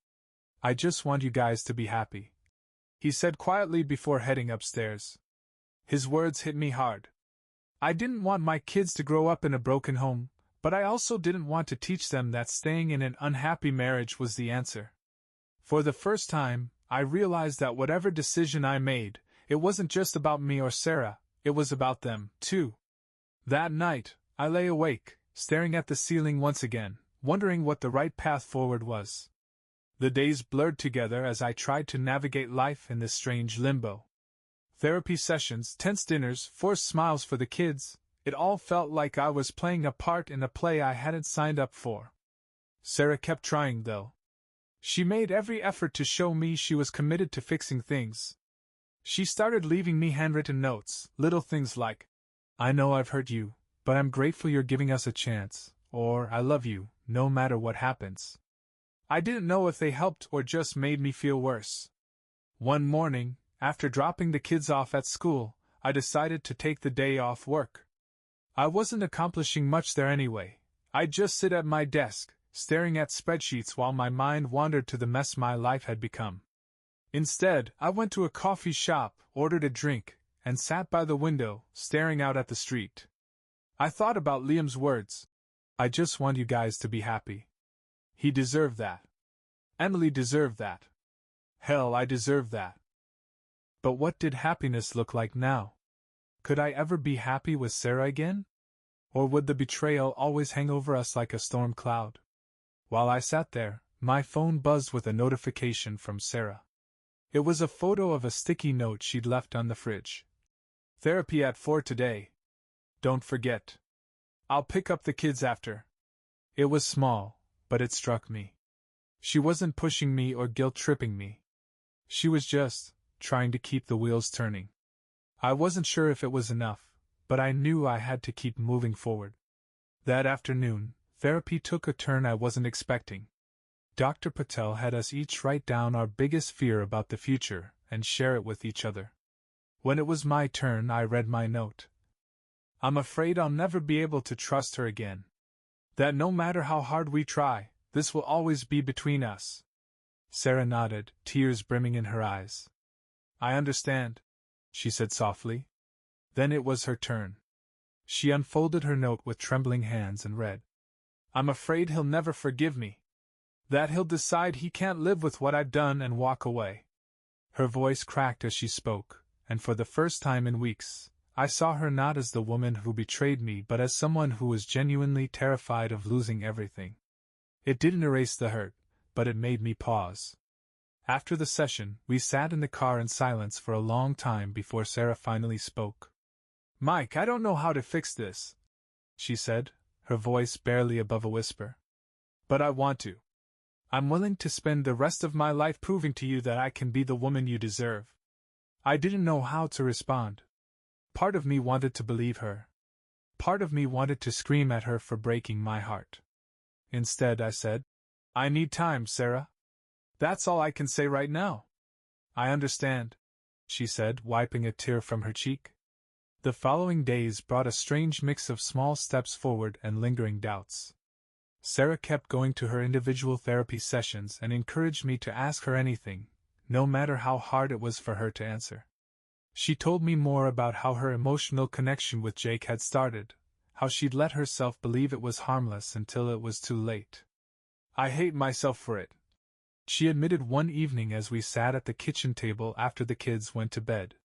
"I just want you guys to be happy," he said quietly before heading upstairs. His words hit me hard. I didn't want my kids to grow up in a broken home, but I also didn't want to teach them that staying in an unhappy marriage was the answer. For the first time, I realized that whatever decision I made, it wasn't just about me or Sarah, it was about them, too. That night, I lay awake, staring at the ceiling once again, wondering what the right path forward was. The days blurred together as I tried to navigate life in this strange limbo. Therapy sessions, tense dinners, forced smiles for the kids, it all felt like I was playing a part in a play I hadn't signed up for. Sarah kept trying, though. She made every effort to show me she was committed to fixing things. She started leaving me handwritten notes, little things like, "I know I've hurt you, but I'm grateful you're giving us a chance," or "I love you, no matter what happens." I didn't know if they helped or just made me feel worse. One morning, after dropping the kids off at school, I decided to take the day off work. I wasn't accomplishing much there anyway. I'd just sit at my desk, staring at spreadsheets while my mind wandered to the mess my life had become. Instead, I went to a coffee shop, ordered a drink, and sat by the window, staring out at the street. I thought about Liam's words. "I just want you guys to be happy." He deserved that. Emily deserved that. Hell, I deserved that. But what did happiness look like now? Could I ever be happy with Sarah again? Or would the betrayal always hang over us like a storm cloud? While I sat there, my phone buzzed with a notification from Sarah. It was a photo of a sticky note she'd left on the fridge. "Therapy at 4 today. Don't forget. I'll pick up the kids after." It was small, but it struck me. She wasn't pushing me or guilt-tripping me. She was just trying to keep the wheels turning. I wasn't sure if it was enough, but I knew I had to keep moving forward. That afternoon, therapy took a turn I wasn't expecting. Dr. Patel had us each write down our biggest fear about the future and share it with each other. When it was my turn, I read my note. "I'm afraid I'll never be able to trust her again. That no matter how hard we try, this will always be between us." Sarah nodded, tears brimming in her eyes. "I understand," she said softly. Then it was her turn. She unfolded her note with trembling hands and read, "I'm afraid he'll never forgive me. That he'll decide he can't live with what I've done and walk away." Her voice cracked as she spoke, and for the first time in weeks, I saw her not as the woman who betrayed me but as someone who was genuinely terrified of losing everything. It didn't erase the hurt, but it made me pause. After the session, we sat in the car in silence for a long time before Sarah finally spoke. "Mike, I don't know how to fix this," she said, her voice barely above a whisper. "But I want to. I'm willing to spend the rest of my life proving to you that I can be the woman you deserve." I didn't know how to respond. Part of me wanted to believe her. Part of me wanted to scream at her for breaking my heart. Instead, I said, "I need time, Sarah. That's all I can say right now." "I understand," she said, wiping a tear from her cheek. The following days brought a strange mix of small steps forward and lingering doubts. Sarah kept going to her individual therapy sessions and encouraged me to ask her anything, no matter how hard it was for her to answer. She told me more about how her emotional connection with Jake had started, how she'd let herself believe it was harmless until it was too late. "I hate myself for it," she admitted one evening as we sat at the kitchen table after the kids went to bed.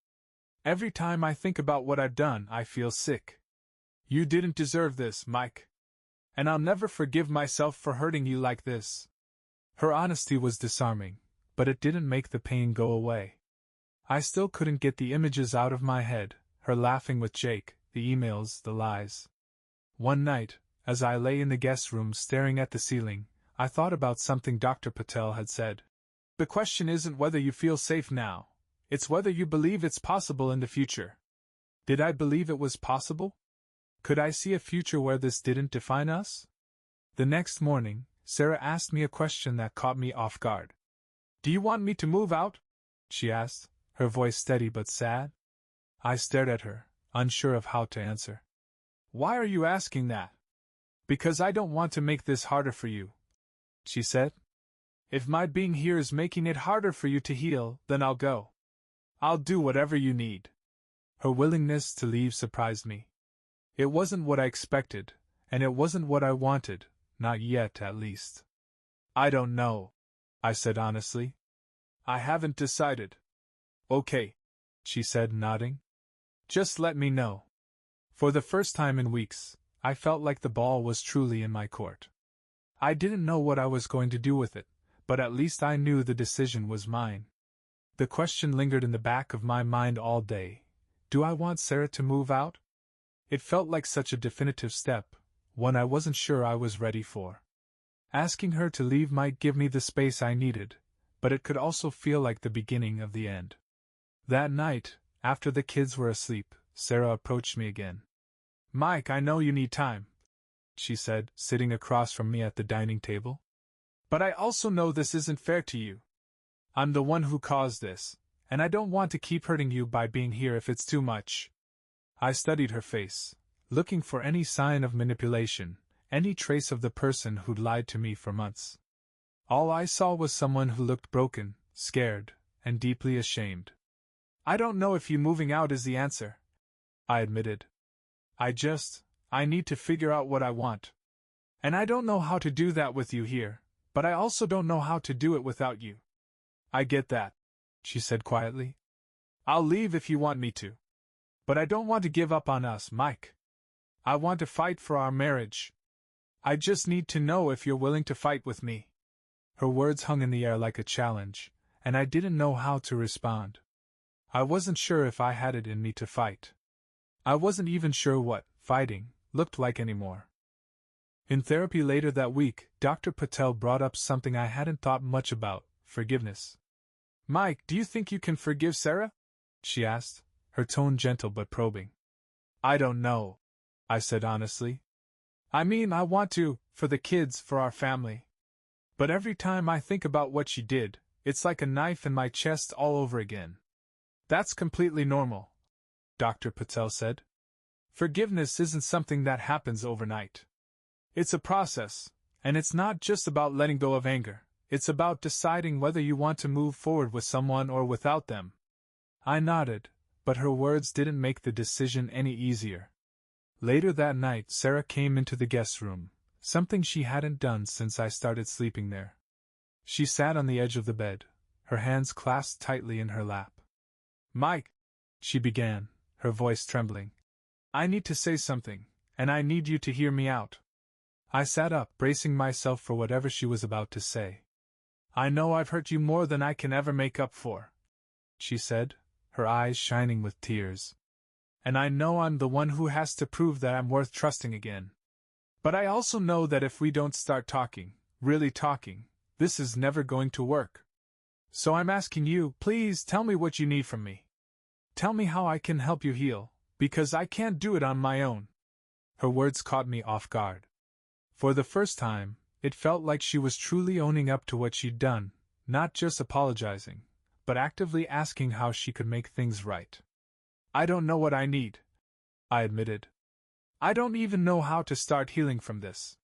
"Every time I think about what I've done, I feel sick. You didn't deserve this, Mike. And I'll never forgive myself for hurting you like this." Her honesty was disarming, but it didn't make the pain go away. I still couldn't get the images out of my head, her laughing with Jake, the emails, the lies. One night, as I lay in the guest room staring at the ceiling, I thought about something Dr. Patel had said. "The question isn't whether you feel safe now, it's whether you believe it's possible in the future." Did I believe it was possible? Could I see a future where this didn't define us? The next morning, Sarah asked me a question that caught me off guard. "Do you want me to move out?" she asked, her voice steady but sad. I stared at her, unsure of how to answer. "Why are you asking that?" "Because I don't want to make this harder for you," she said. "If my being here is making it harder for you to heal, then I'll go. I'll do whatever you need." Her willingness to leave surprised me. It wasn't what I expected, and it wasn't what I wanted, not yet at least. "I don't know," I said honestly. "I haven't decided." "Okay," she said, nodding. "Just let me know." For the first time in weeks, I felt like the ball was truly in my court. I didn't know what I was going to do with it, but at least I knew the decision was mine. The question lingered in the back of my mind all day. Do I want Sarah to move out? It felt like such a definitive step, one I wasn't sure I was ready for. Asking her to leave might give me the space I needed, but it could also feel like the beginning of the end. That night, after the kids were asleep, Sarah approached me again. "Mike, I know you need time," she said, sitting across from me at the dining table. "But I also know this isn't fair to you. I'm the one who caused this, and I don't want to keep hurting you by being here if it's too much." I studied her face, looking for any sign of manipulation, any trace of the person who'd lied to me for months. All I saw was someone who looked broken, scared, and deeply ashamed. "I don't know if you moving out is the answer," I admitted. I need to figure out what I want. And I don't know how to do that with you here, but I also don't know how to do it without you." "I get that," she said quietly. "I'll leave if you want me to. But I don't want to give up on us, Mike. I want to fight for our marriage. I just need to know if you're willing to fight with me." Her words hung in the air like a challenge, and I didn't know how to respond. I wasn't sure if I had it in me to fight. I wasn't even sure what fighting looked like anymore. In therapy later that week, Dr. Patel brought up something I hadn't thought much about: forgiveness. "Mike, do you think you can forgive Sarah?" she asked, her tone gentle but probing. "I don't know," I said honestly. "I mean, I want to, for the kids, for our family. But every time I think about what she did, it's like a knife in my chest all over again." "That's completely normal," Dr. Patel said. "Forgiveness isn't something that happens overnight. It's a process, and it's not just about letting go of anger, it's about deciding whether you want to move forward with someone or without them." I nodded, but her words didn't make the decision any easier. Later that night, Sarah came into the guest room, something she hadn't done since I started sleeping there. She sat on the edge of the bed, her hands clasped tightly in her lap. "Mike," she began, her voice trembling, "I need to say something, and I need you to hear me out." I sat up, bracing myself for whatever she was about to say. I know I've hurt you more than I can ever make up for, she said, her eyes shining with tears. And I know I'm the one who has to prove that I'm worth trusting again. But I also know that if we don't start talking, really talking, this is never going to work. So I'm asking you, please tell me what you need from me. Tell me how I can help you heal, because I can't do it on my own. Her words caught me off guard. For the first time, it felt like she was truly owning up to what she'd done, not just apologizing, but actively asking how she could make things right. I don't know what I need, I admitted. I don't even know how to start healing from this.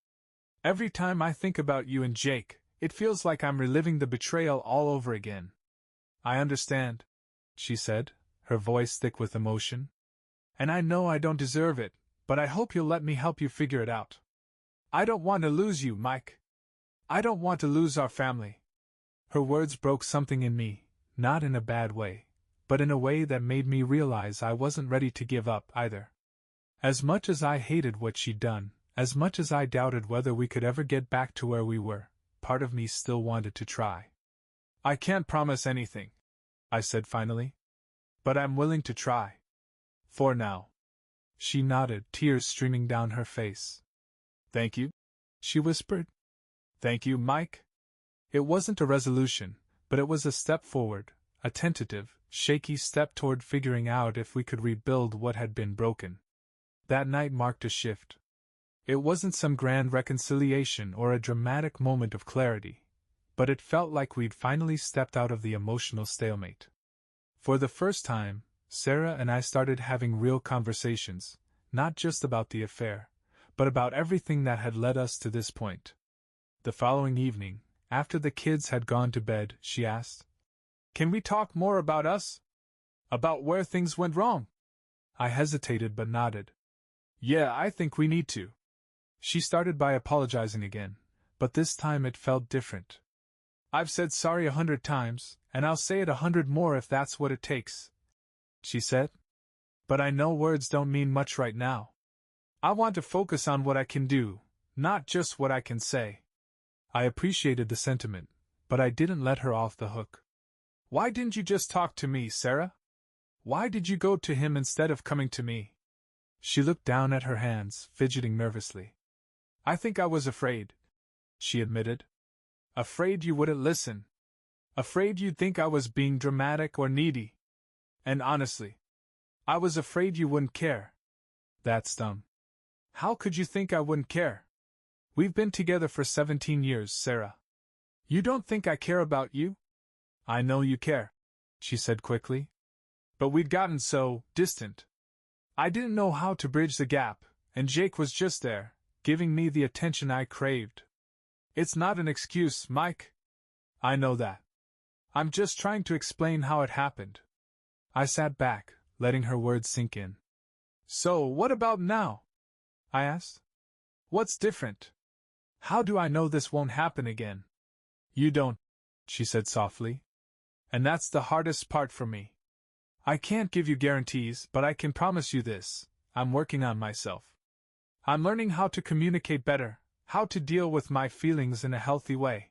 Every time I think about you and Jake, it feels like I'm reliving the betrayal all over again. I understand, she said, her voice thick with emotion. And I know I don't deserve it, but I hope you'll let me help you figure it out. I don't want to lose you, Mike. I don't want to lose our family. Her words broke something in me, not in a bad way, but in a way that made me realize I wasn't ready to give up either. As much as I hated what she'd done, as much as I doubted whether we could ever get back to where we were, part of me still wanted to try. I can't promise anything, I said finally. But I'm willing to try. For now. She nodded, tears streaming down her face. Thank you, she whispered. Thank you, Mike. It wasn't a resolution, but it was a step forward, a tentative, shaky step toward figuring out if we could rebuild what had been broken. That night marked a shift. It wasn't some grand reconciliation or a dramatic moment of clarity, but it felt like we'd finally stepped out of the emotional stalemate. For the first time, Sarah and I started having real conversations, not just about the affair, but about everything that had led us to this point. The following evening, after the kids had gone to bed, she asked, "Can we talk more about us? About where things went wrong?" I hesitated but nodded. "Yeah, I think we need to." She started by apologizing again, but this time it felt different. "I've said sorry 100 times, and I'll say it 100 more if that's what it takes," she said. "But I know words don't mean much right now. I want to focus on what I can do, not just what I can say." I appreciated the sentiment, but I didn't let her off the hook. "Why didn't you just talk to me, Sarah? Why did you go to him instead of coming to me?" She looked down at her hands, fidgeting nervously. "I think I was afraid," she admitted. "Afraid you wouldn't listen. Afraid you'd think I was being dramatic or needy. And honestly, I was afraid you wouldn't care." "That's dumb. How could you think I wouldn't care? We've been together for 17 years, Sarah. You don't think I care about you?" "I know you care," she said quickly. "But we'd gotten so distant. I didn't know how to bridge the gap, and Jake was just there, giving me the attention I craved. It's not an excuse, Mike. I know that. I'm just trying to explain how it happened." I sat back, letting her words sink in. "So, what about now?" I asked. "What's different? How do I know this won't happen again?" "You don't," she said softly. "And that's the hardest part for me. I can't give you guarantees, but I can promise you this: I'm working on myself. I'm learning how to communicate better, how to deal with my feelings in a healthy way.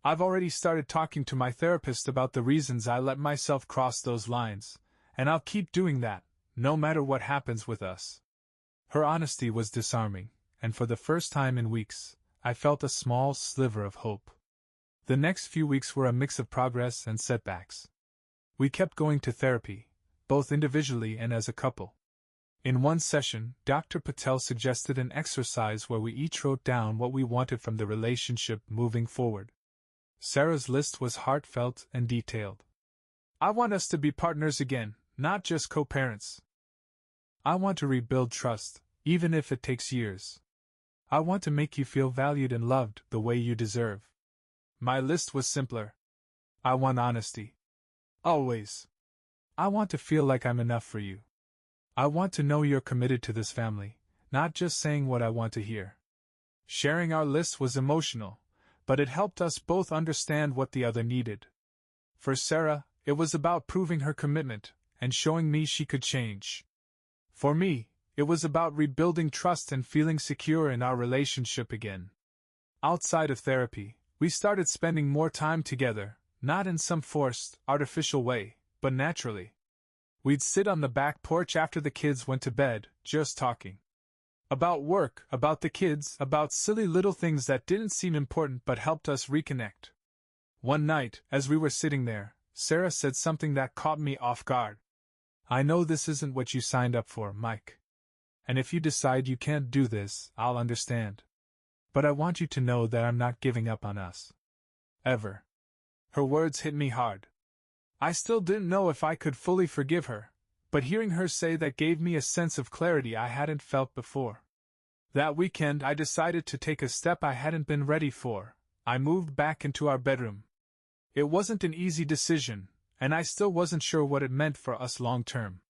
I've already started talking to my therapist about the reasons I let myself cross those lines, and I'll keep doing that, no matter what happens with us." Her honesty was disarming, and for the first time in weeks, I felt a small sliver of hope. The next few weeks were a mix of progress and setbacks. We kept going to therapy, both individually and as a couple. In one session, Dr. Patel suggested an exercise where we each wrote down what we wanted from the relationship moving forward. Sarah's list was heartfelt and detailed. "I want us to be partners again, not just co-parents. I want to rebuild trust, even if it takes years. I want to make you feel valued and loved the way you deserve." My list was simpler. I want honesty. Always. I want to feel like I'm enough for you. I want to know you're committed to this family, not just saying what I want to hear. Sharing our list was emotional, but it helped us both understand what the other needed. For Sarah, it was about proving her commitment and showing me she could change. For me, it was about rebuilding trust and feeling secure in our relationship again. Outside of therapy, We started spending more time together, not in some forced, artificial way, but naturally. We'd sit on the back porch after the kids went to bed, just talking. About work, about the kids, about silly little things that didn't seem important but helped us reconnect. One night, as we were sitting there, Sarah said something that caught me off guard. "I know this isn't what you signed up for, Mike. And if you decide you can't do this, I'll understand. But I want you to know that I'm not giving up on us. Ever." Her words hit me hard. I still didn't know if I could fully forgive her, but hearing her say that gave me a sense of clarity I hadn't felt before. That weekend I decided to take a step I hadn't been ready for. I moved back into our bedroom. It wasn't an easy decision, and I still wasn't sure what it meant for us long term.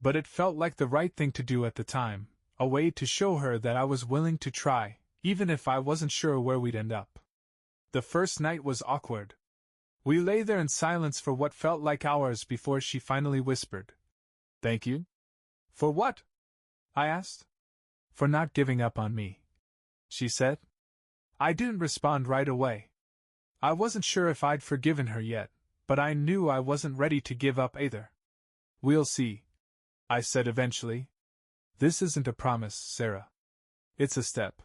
But it felt like the right thing to do at the time, a way to show her that I was willing to try, even if I wasn't sure where we'd end up. The first night was awkward. We lay there in silence for what felt like hours before she finally whispered, "Thank you?" "For what?" I asked. "For not giving up on me," she said. I didn't respond right away. I wasn't sure if I'd forgiven her yet, but I knew I wasn't ready to give up either. "We'll see," I said eventually. "This isn't a promise, Sarah. It's a step.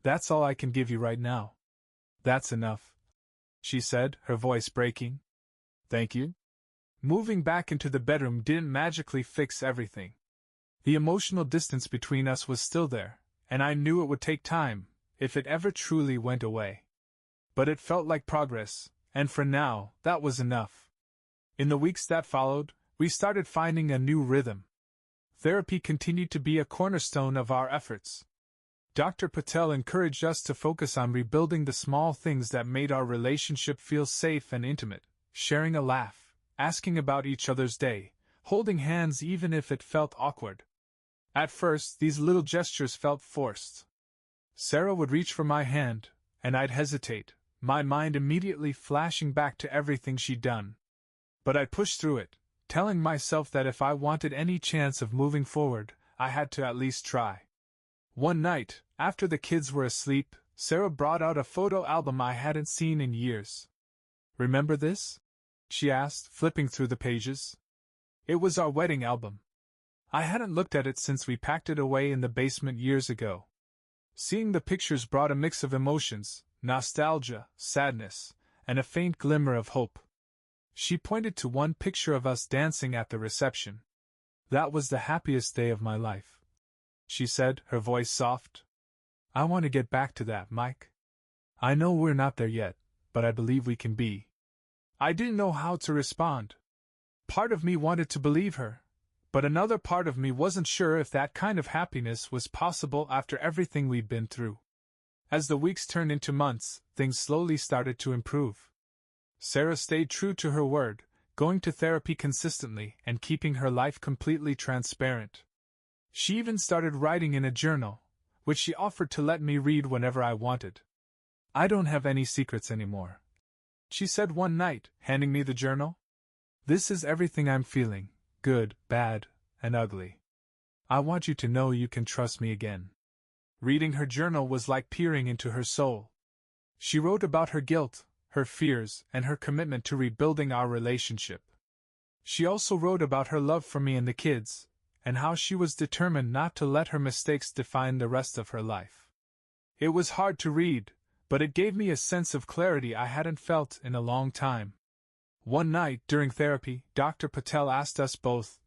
That's all I can give you right now." "That's enough," she said, her voice breaking. "Thank you?" Moving back into the bedroom didn't magically fix everything. The emotional distance between us was still there, and I knew it would take time, if it ever truly went away. But it felt like progress, and for now, that was enough. In the weeks that followed, we started finding a new rhythm. Therapy continued to be a cornerstone of our efforts. Dr. Patel encouraged us to focus on rebuilding the small things that made our relationship feel safe and intimate, sharing a laugh, asking about each other's day, holding hands even if it felt awkward. At first, these little gestures felt forced. Sarah would reach for my hand, and I'd hesitate, my mind immediately flashing back to everything she'd done. But I pushed through it, telling myself that if I wanted any chance of moving forward, I had to at least try. One night, after the kids were asleep, Sarah brought out a photo album I hadn't seen in years. "Remember this?" she asked, flipping through the pages. It was our wedding album. I hadn't looked at it since we packed it away in the basement years ago. Seeing the pictures brought a mix of emotions, nostalgia, sadness, and a faint glimmer of hope. She pointed to one picture of us dancing at the reception. "That was the happiest day of my life," she said, her voice soft. "I want to get back to that, Mike. I know we're not there yet, but I believe we can be." I didn't know how to respond. Part of me wanted to believe her, but another part of me wasn't sure if that kind of happiness was possible after everything we'd been through. As the weeks turned into months, things slowly started to improve. Sarah stayed true to her word, going to therapy consistently and keeping her life completely transparent. She even started writing in a journal, which she offered to let me read whenever I wanted. "I don't have any secrets anymore," she said one night, handing me the journal. "This is everything I'm feeling, good, bad, and ugly. I want you to know you can trust me again." Reading her journal was like peering into her soul. She wrote about her guilt, her fears, and her commitment to rebuilding our relationship. She also wrote about her love for me and the kids, and how she was determined not to let her mistakes define the rest of her life. It was hard to read, but it gave me a sense of clarity I hadn't felt in a long time. One night during therapy, Dr. Patel asked us both,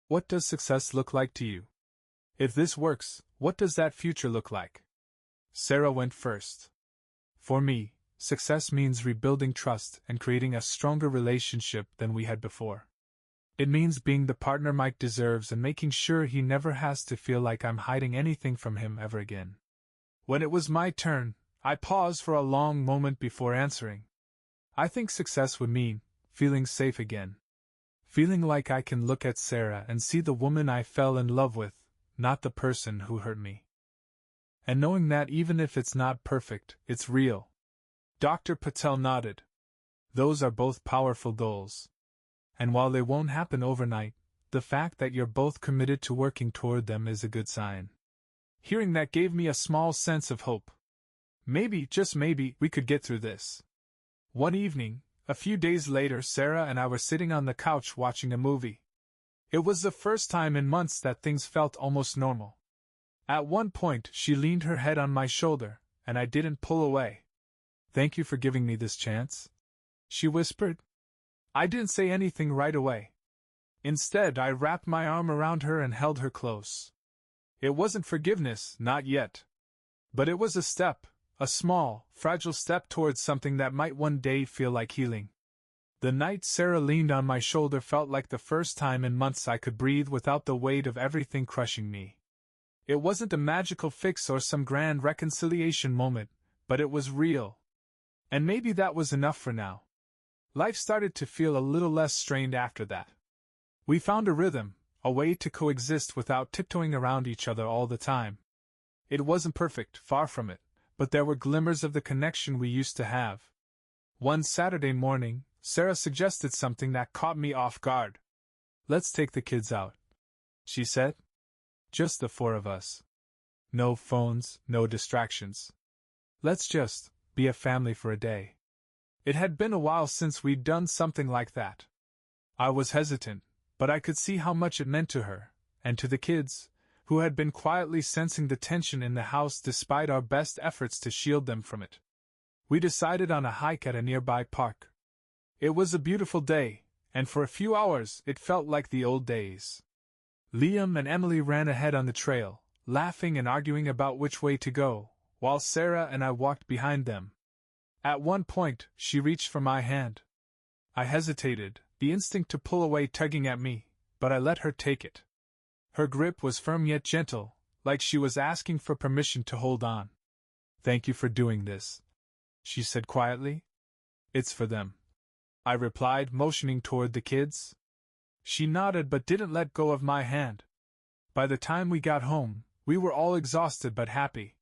"What does success look like to you? If this works, what does that future look like?" Sarah went first. "For me, success means rebuilding trust and creating a stronger relationship than we had before. It means being the partner Mike deserves and making sure he never has to feel like I'm hiding anything from him ever again." When it was my turn, I paused for a long moment before answering. "I think success would mean feeling safe again. Feeling like I can look at Sarah and see the woman I fell in love with, not the person who hurt me. And knowing that even if it's not perfect, it's real." Dr. Patel nodded. "Those are both powerful goals. And while they won't happen overnight, the fact that you're both committed to working toward them is a good sign." Hearing that gave me a small sense of hope. Maybe, just maybe, we could get through this. One evening, a few days later, Sarah and I were sitting on the couch watching a movie. It was the first time in months that things felt almost normal. At one point, she leaned her head on my shoulder, and I didn't pull away. "Thank you for giving me this chance," she whispered. I didn't say anything right away. Instead, I wrapped my arm around her and held her close. It wasn't forgiveness, not yet. But it was a step, a small, fragile step towards something that might one day feel like healing. The night Sarah leaned on my shoulder felt like the first time in months I could breathe without the weight of everything crushing me. It wasn't a magical fix or some grand reconciliation moment, but it was real. And maybe that was enough for now. Life started to feel a little less strained after that. We found a rhythm, a way to coexist without tiptoeing around each other all the time. It wasn't perfect, far from it, but there were glimmers of the connection we used to have. One Saturday morning, Sarah suggested something that caught me off guard. "Let's take the kids out," she said. "Just the four of us. No phones, no distractions. Let's just be a family for a day." It had been a while since we'd done something like that. I was hesitant, but I could see how much it meant to her, and to the kids, who had been quietly sensing the tension in the house despite our best efforts to shield them from it. We decided on a hike at a nearby park. It was a beautiful day, and for a few hours it felt like the old days. Liam and Emily ran ahead on the trail, laughing and arguing about which way to go, while Sarah and I walked behind them. At one point, she reached for my hand. I hesitated, the instinct to pull away tugging at me, but I let her take it. Her grip was firm yet gentle, like she was asking for permission to hold on. "Thank you for doing this," she said quietly. "It's for them," I replied, motioning toward the kids. She nodded but didn't let go of my hand. By the time we got home, we were all exhausted but happy.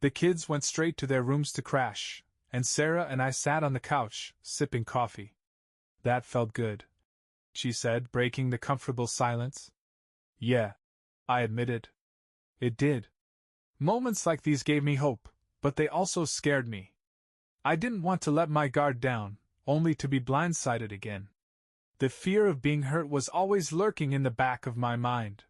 The kids went straight to their rooms to crash, and Sarah and I sat on the couch, sipping coffee. "That felt good," she said, breaking the comfortable silence. "Yeah," I admitted. "It did." Moments like these gave me hope, but they also scared me. I didn't want to let my guard down, only to be blindsided again. The fear of being hurt was always lurking in the back of my mind.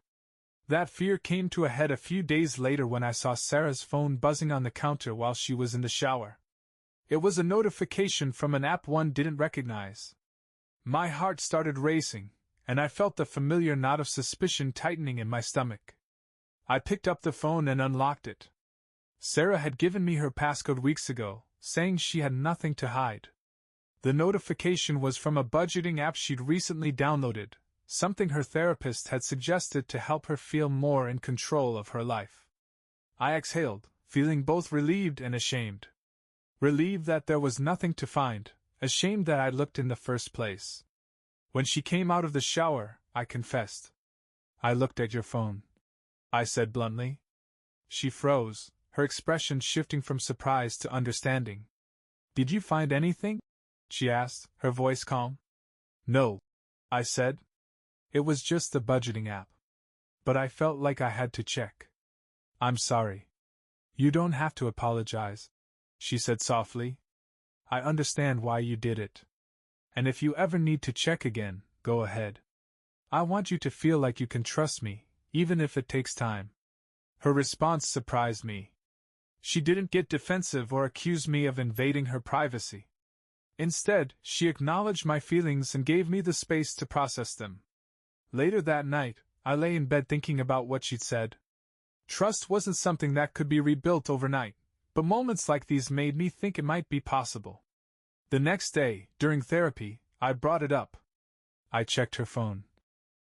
That fear came to a head a few days later when I saw Sarah's phone buzzing on the counter while she was in the shower. It was a notification from an app one didn't recognize. My heart started racing, and I felt the familiar knot of suspicion tightening in my stomach. I picked up the phone and unlocked it. Sarah had given me her passcode weeks ago, saying she had nothing to hide. The notification was from a budgeting app she'd recently downloaded, something her therapist had suggested to help her feel more in control of her life. I exhaled, feeling both relieved and ashamed. Relieved that there was nothing to find, ashamed that I'd looked in the first place. When she came out of the shower, I confessed. "I looked at your phone," I said bluntly. She froze, her expression shifting from surprise to understanding. "Did you find anything?" she asked, her voice calm. "No," I said. "It was just the budgeting app. But I felt like I had to check." "I'm sorry." "You don't have to apologize," she said softly. "I understand why you did it. And if you ever need to check again, go ahead. I want you to feel like you can trust me, even if it takes time." Her response surprised me. She didn't get defensive or accuse me of invading her privacy. Instead, she acknowledged my feelings and gave me the space to process them. Later that night, I lay in bed thinking about what she'd said. Trust wasn't something that could be rebuilt overnight, but moments like these made me think it might be possible. The next day, during therapy, I brought it up. I checked her phone.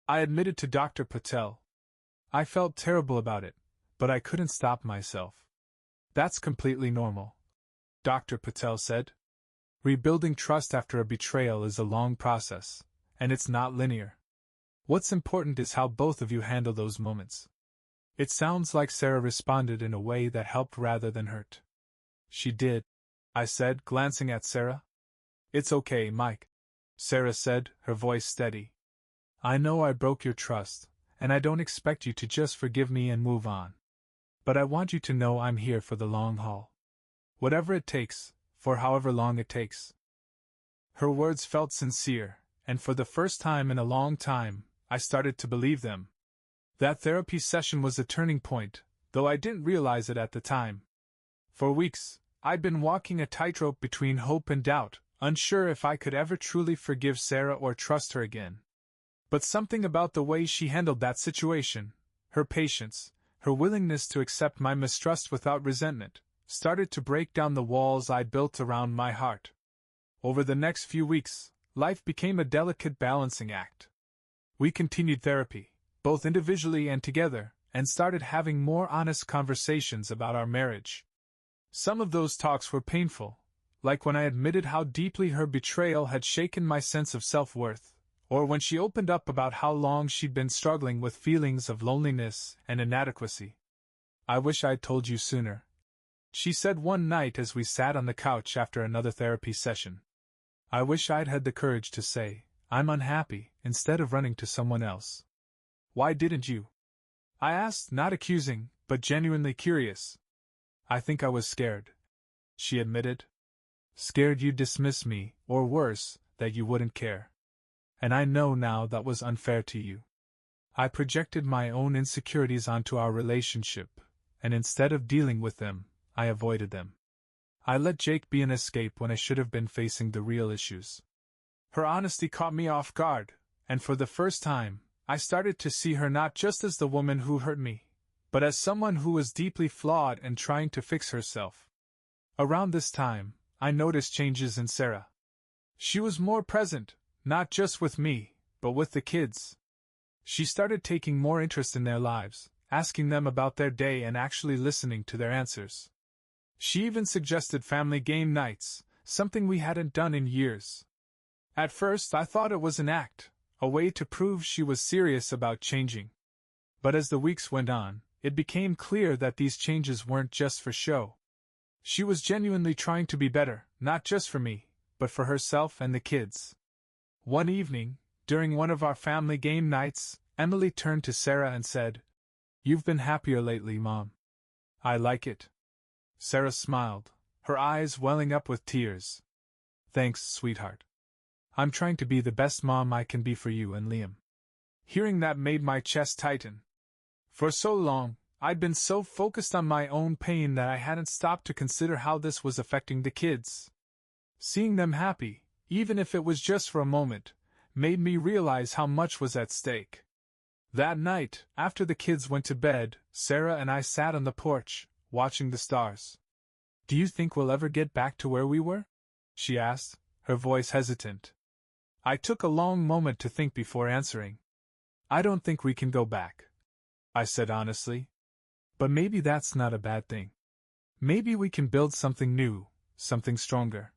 I admitted to Dr. Patel. I felt terrible about it, but I couldn't stop myself. "That's completely normal," Dr. Patel said. "Rebuilding trust after a betrayal is a long process, and it's not linear. What's important is how both of you handle those moments." It sounds like Sarah responded in a way that helped rather than hurt. "She did," I said, glancing at Sarah. "It's okay, Mike," Sarah said, her voice steady. "I know I broke your trust, and I don't expect you to just forgive me and move on. But I want you to know I'm here for the long haul. Whatever it takes, for however long it takes. Her words felt sincere, and for the first time in a long time, I started to believe them. That therapy session was a turning point, though I didn't realize it at the time. For weeks, I'd been walking a tightrope between hope and doubt, unsure if I could ever truly forgive Sarah or trust her again. But something about the way she handled that situation, her patience, her willingness to accept my mistrust without resentment, started to break down the walls I'd built around my heart. Over the next few weeks, life became a delicate balancing act. We continued therapy, both individually and together, and started having more honest conversations about our marriage. Some of those talks were painful, like when I admitted how deeply her betrayal had shaken my sense of self-worth, or when she opened up about how long she'd been struggling with feelings of loneliness and inadequacy. "I wish I'd told you sooner," she said one night as we sat on the couch after another therapy session. "I wish I'd had the courage to say, 'I'm unhappy,' instead of running to someone else." "Why didn't you?" I asked, not accusing, but genuinely curious. "I think I was scared," she admitted. "Scared you'd dismiss me, or worse, that you wouldn't care. And I know now that was unfair to you. I projected my own insecurities onto our relationship, and instead of dealing with them, I avoided them. I let Jake be an escape when I should have been facing the real issues." Her honesty caught me off guard, and for the first time, I started to see her not just as the woman who hurt me, but as someone who was deeply flawed and trying to fix herself. Around this time, I noticed changes in Sarah. She was more present, not just with me, but with the kids. She started taking more interest in their lives, asking them about their day and actually listening to their answers. She even suggested family game nights, something we hadn't done in years. At first I thought it was an act, a way to prove she was serious about changing. But as the weeks went on, it became clear that these changes weren't just for show. She was genuinely trying to be better, not just for me, but for herself and the kids. One evening, during one of our family game nights, Emily turned to Sarah and said, "You've been happier lately, Mom." "I like it." Sarah smiled, her eyes welling up with tears. "Thanks, sweetheart. I'm trying to be the best mom I can be for you and Liam." Hearing that made my chest tighten. For so long, I'd been so focused on my own pain that I hadn't stopped to consider how this was affecting the kids. Seeing them happy, even if it was just for a moment, made me realize how much was at stake. That night, after the kids went to bed, Sarah and I sat on the porch, watching the stars. "Do you think we'll ever get back to where we were?" she asked, her voice hesitant. I took a long moment to think before answering. "I don't think we can go back," I said honestly. "But maybe that's not a bad thing. Maybe we can build something new, something stronger."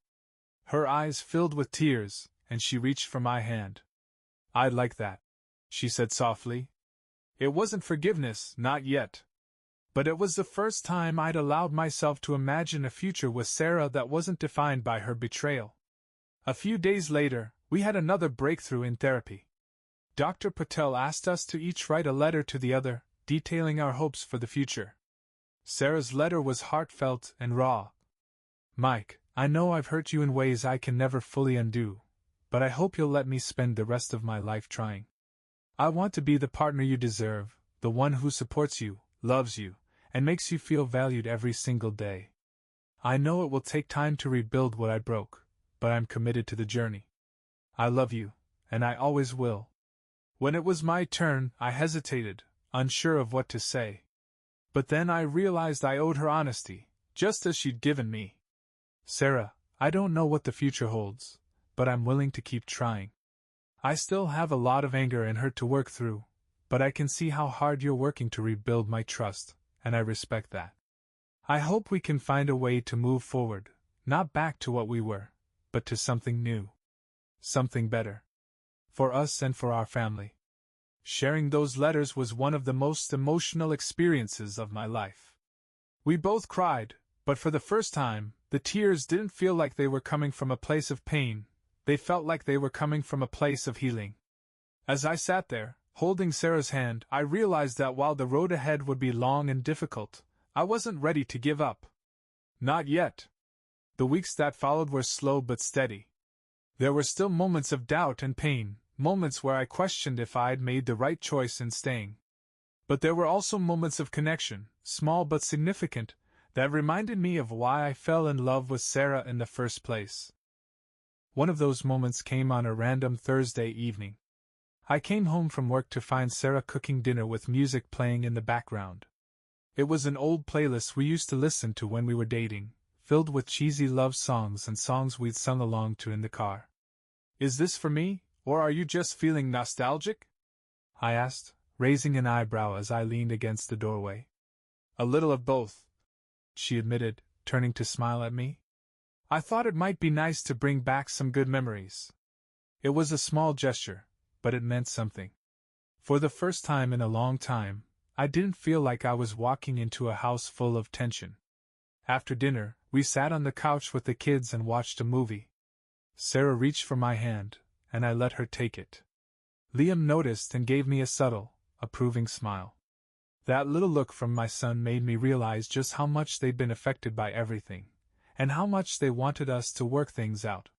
Her eyes filled with tears, and she reached for my hand. "I'd like that," she said softly. It wasn't forgiveness, not yet. But it was the first time I'd allowed myself to imagine a future with Sarah that wasn't defined by her betrayal. A few days later, we had another breakthrough in therapy. Dr. Patel asked us to each write a letter to the other, detailing our hopes for the future. Sarah's letter was heartfelt and raw. "Mike, I know I've hurt you in ways I can never fully undo, but I hope you'll let me spend the rest of my life trying. I want to be the partner you deserve, the one who supports you, loves you, and makes you feel valued every single day. I know it will take time to rebuild what I broke, but I'm committed to the journey. I love you, and I always will." When it was my turn, I hesitated, unsure of what to say. But then I realized I owed her honesty, just as she'd given me. "Sarah, I don't know what the future holds, but I'm willing to keep trying. I still have a lot of anger and hurt to work through, but I can see how hard you're working to rebuild my trust, and I respect that. I hope we can find a way to move forward, not back to what we were, but to something new. Something better. For us and for our family." Sharing those letters was one of the most emotional experiences of my life. We both cried, but for the first time, the tears didn't feel like they were coming from a place of pain, they felt like they were coming from a place of healing. As I sat there, holding Sarah's hand, I realized that while the road ahead would be long and difficult, I wasn't ready to give up. Not yet. The weeks that followed were slow but steady. There were still moments of doubt and pain, moments where I questioned if I'd made the right choice in staying. But there were also moments of connection, small but significant, that reminded me of why I fell in love with Sarah in the first place. One of those moments came on a random Thursday evening. I came home from work to find Sarah cooking dinner with music playing in the background. It was an old playlist we used to listen to when we were dating, filled with cheesy love songs and songs we'd sung along to in the car. "Is this for me, or are you just feeling nostalgic?" I asked, raising an eyebrow as I leaned against the doorway. "A little of both," she admitted, turning to smile at me. "I thought it might be nice to bring back some good memories." It was a small gesture, but it meant something. For the first time in a long time, I didn't feel like I was walking into a house full of tension. After dinner, we sat on the couch with the kids and watched a movie. Sarah reached for my hand, and I let her take it. Liam noticed and gave me a subtle, approving smile. That little look from my son made me realize just how much they'd been affected by everything, and how much they wanted us to work things out.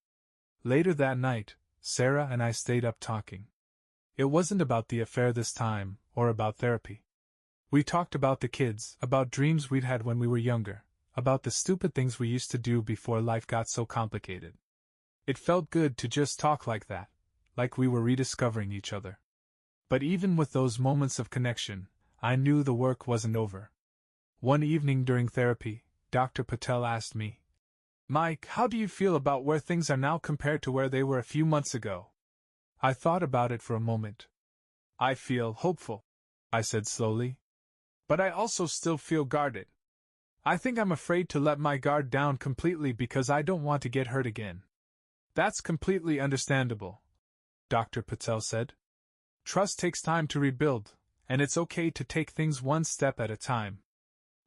Later that night, Sarah and I stayed up talking. It wasn't about the affair this time, or about therapy. We talked about the kids, about dreams we'd had when we were younger, about the stupid things we used to do before life got so complicated. It felt good to just talk like that, like we were rediscovering each other. But even with those moments of connection, I knew the work wasn't over. One evening during therapy, Dr. Patel asked me, "Mike, how do you feel about where things are now compared to where they were a few months ago?" I thought about it for a moment. "I feel hopeful," I said slowly. "But I also still feel guarded. I think I'm afraid to let my guard down completely because I don't want to get hurt again." "That's completely understandable," Dr. Patel said. "Trust takes time to rebuild, and it's okay to take things one step at a time.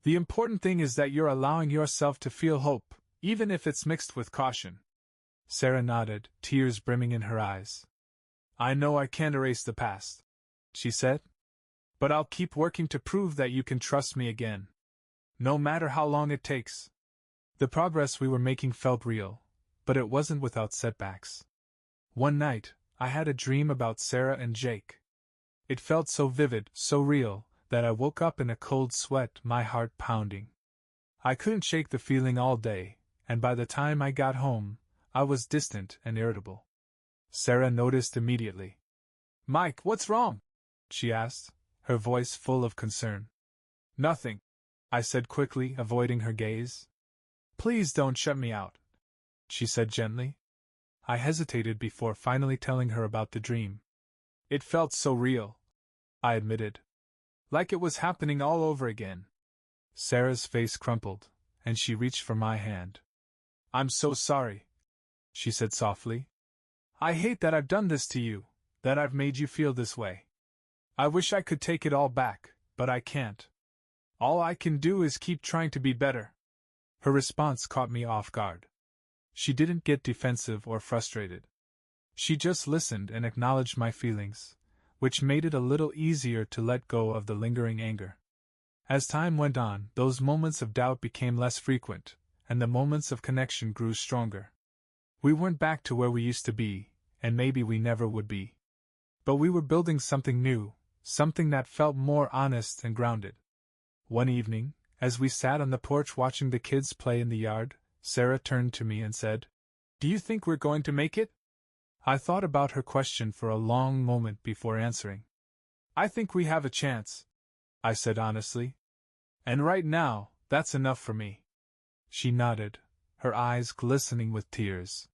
The important thing is that you're allowing yourself to feel hope, even if it's mixed with caution." Sarah nodded, tears brimming in her eyes. "I know I can't erase the past," she said. "But I'll keep working to prove that you can trust me again. No matter how long it takes." The progress we were making felt real, but it wasn't without setbacks. One night, I had a dream about Sarah and Jake. It felt so vivid, so real, that I woke up in a cold sweat, my heart pounding. I couldn't shake the feeling all day, and by the time I got home, I was distant and irritable. Sarah noticed immediately. "Mike, what's wrong?" she asked, her voice full of concern. "Nothing," I said quickly, avoiding her gaze. "Please don't shut me out," she said gently. I hesitated before finally telling her about the dream. "It felt so real," I admitted. "Like it was happening all over again." Sarah's face crumpled, and she reached for my hand. "I'm so sorry," she said softly. "I hate that I've done this to you, that I've made you feel this way. I wish I could take it all back, but I can't. All I can do is keep trying to be better." Her response caught me off guard. She didn't get defensive or frustrated. She just listened and acknowledged my feelings, which made it a little easier to let go of the lingering anger. As time went on, those moments of doubt became less frequent, and the moments of connection grew stronger. We weren't back to where we used to be, and maybe we never would be. But we were building something new, something that felt more honest and grounded. One evening, as we sat on the porch watching the kids play in the yard, Sarah turned to me and said, "Do you think we're going to make it?" I thought about her question for a long moment before answering. "I think we have a chance," I said honestly. "And right now, that's enough for me." She nodded, her eyes glistening with tears.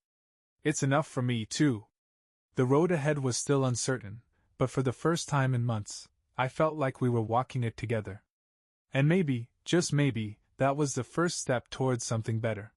"It's enough for me, too." The road ahead was still uncertain, but for the first time in months, I felt like we were walking it together. And maybe, just maybe, that was the first step towards something better.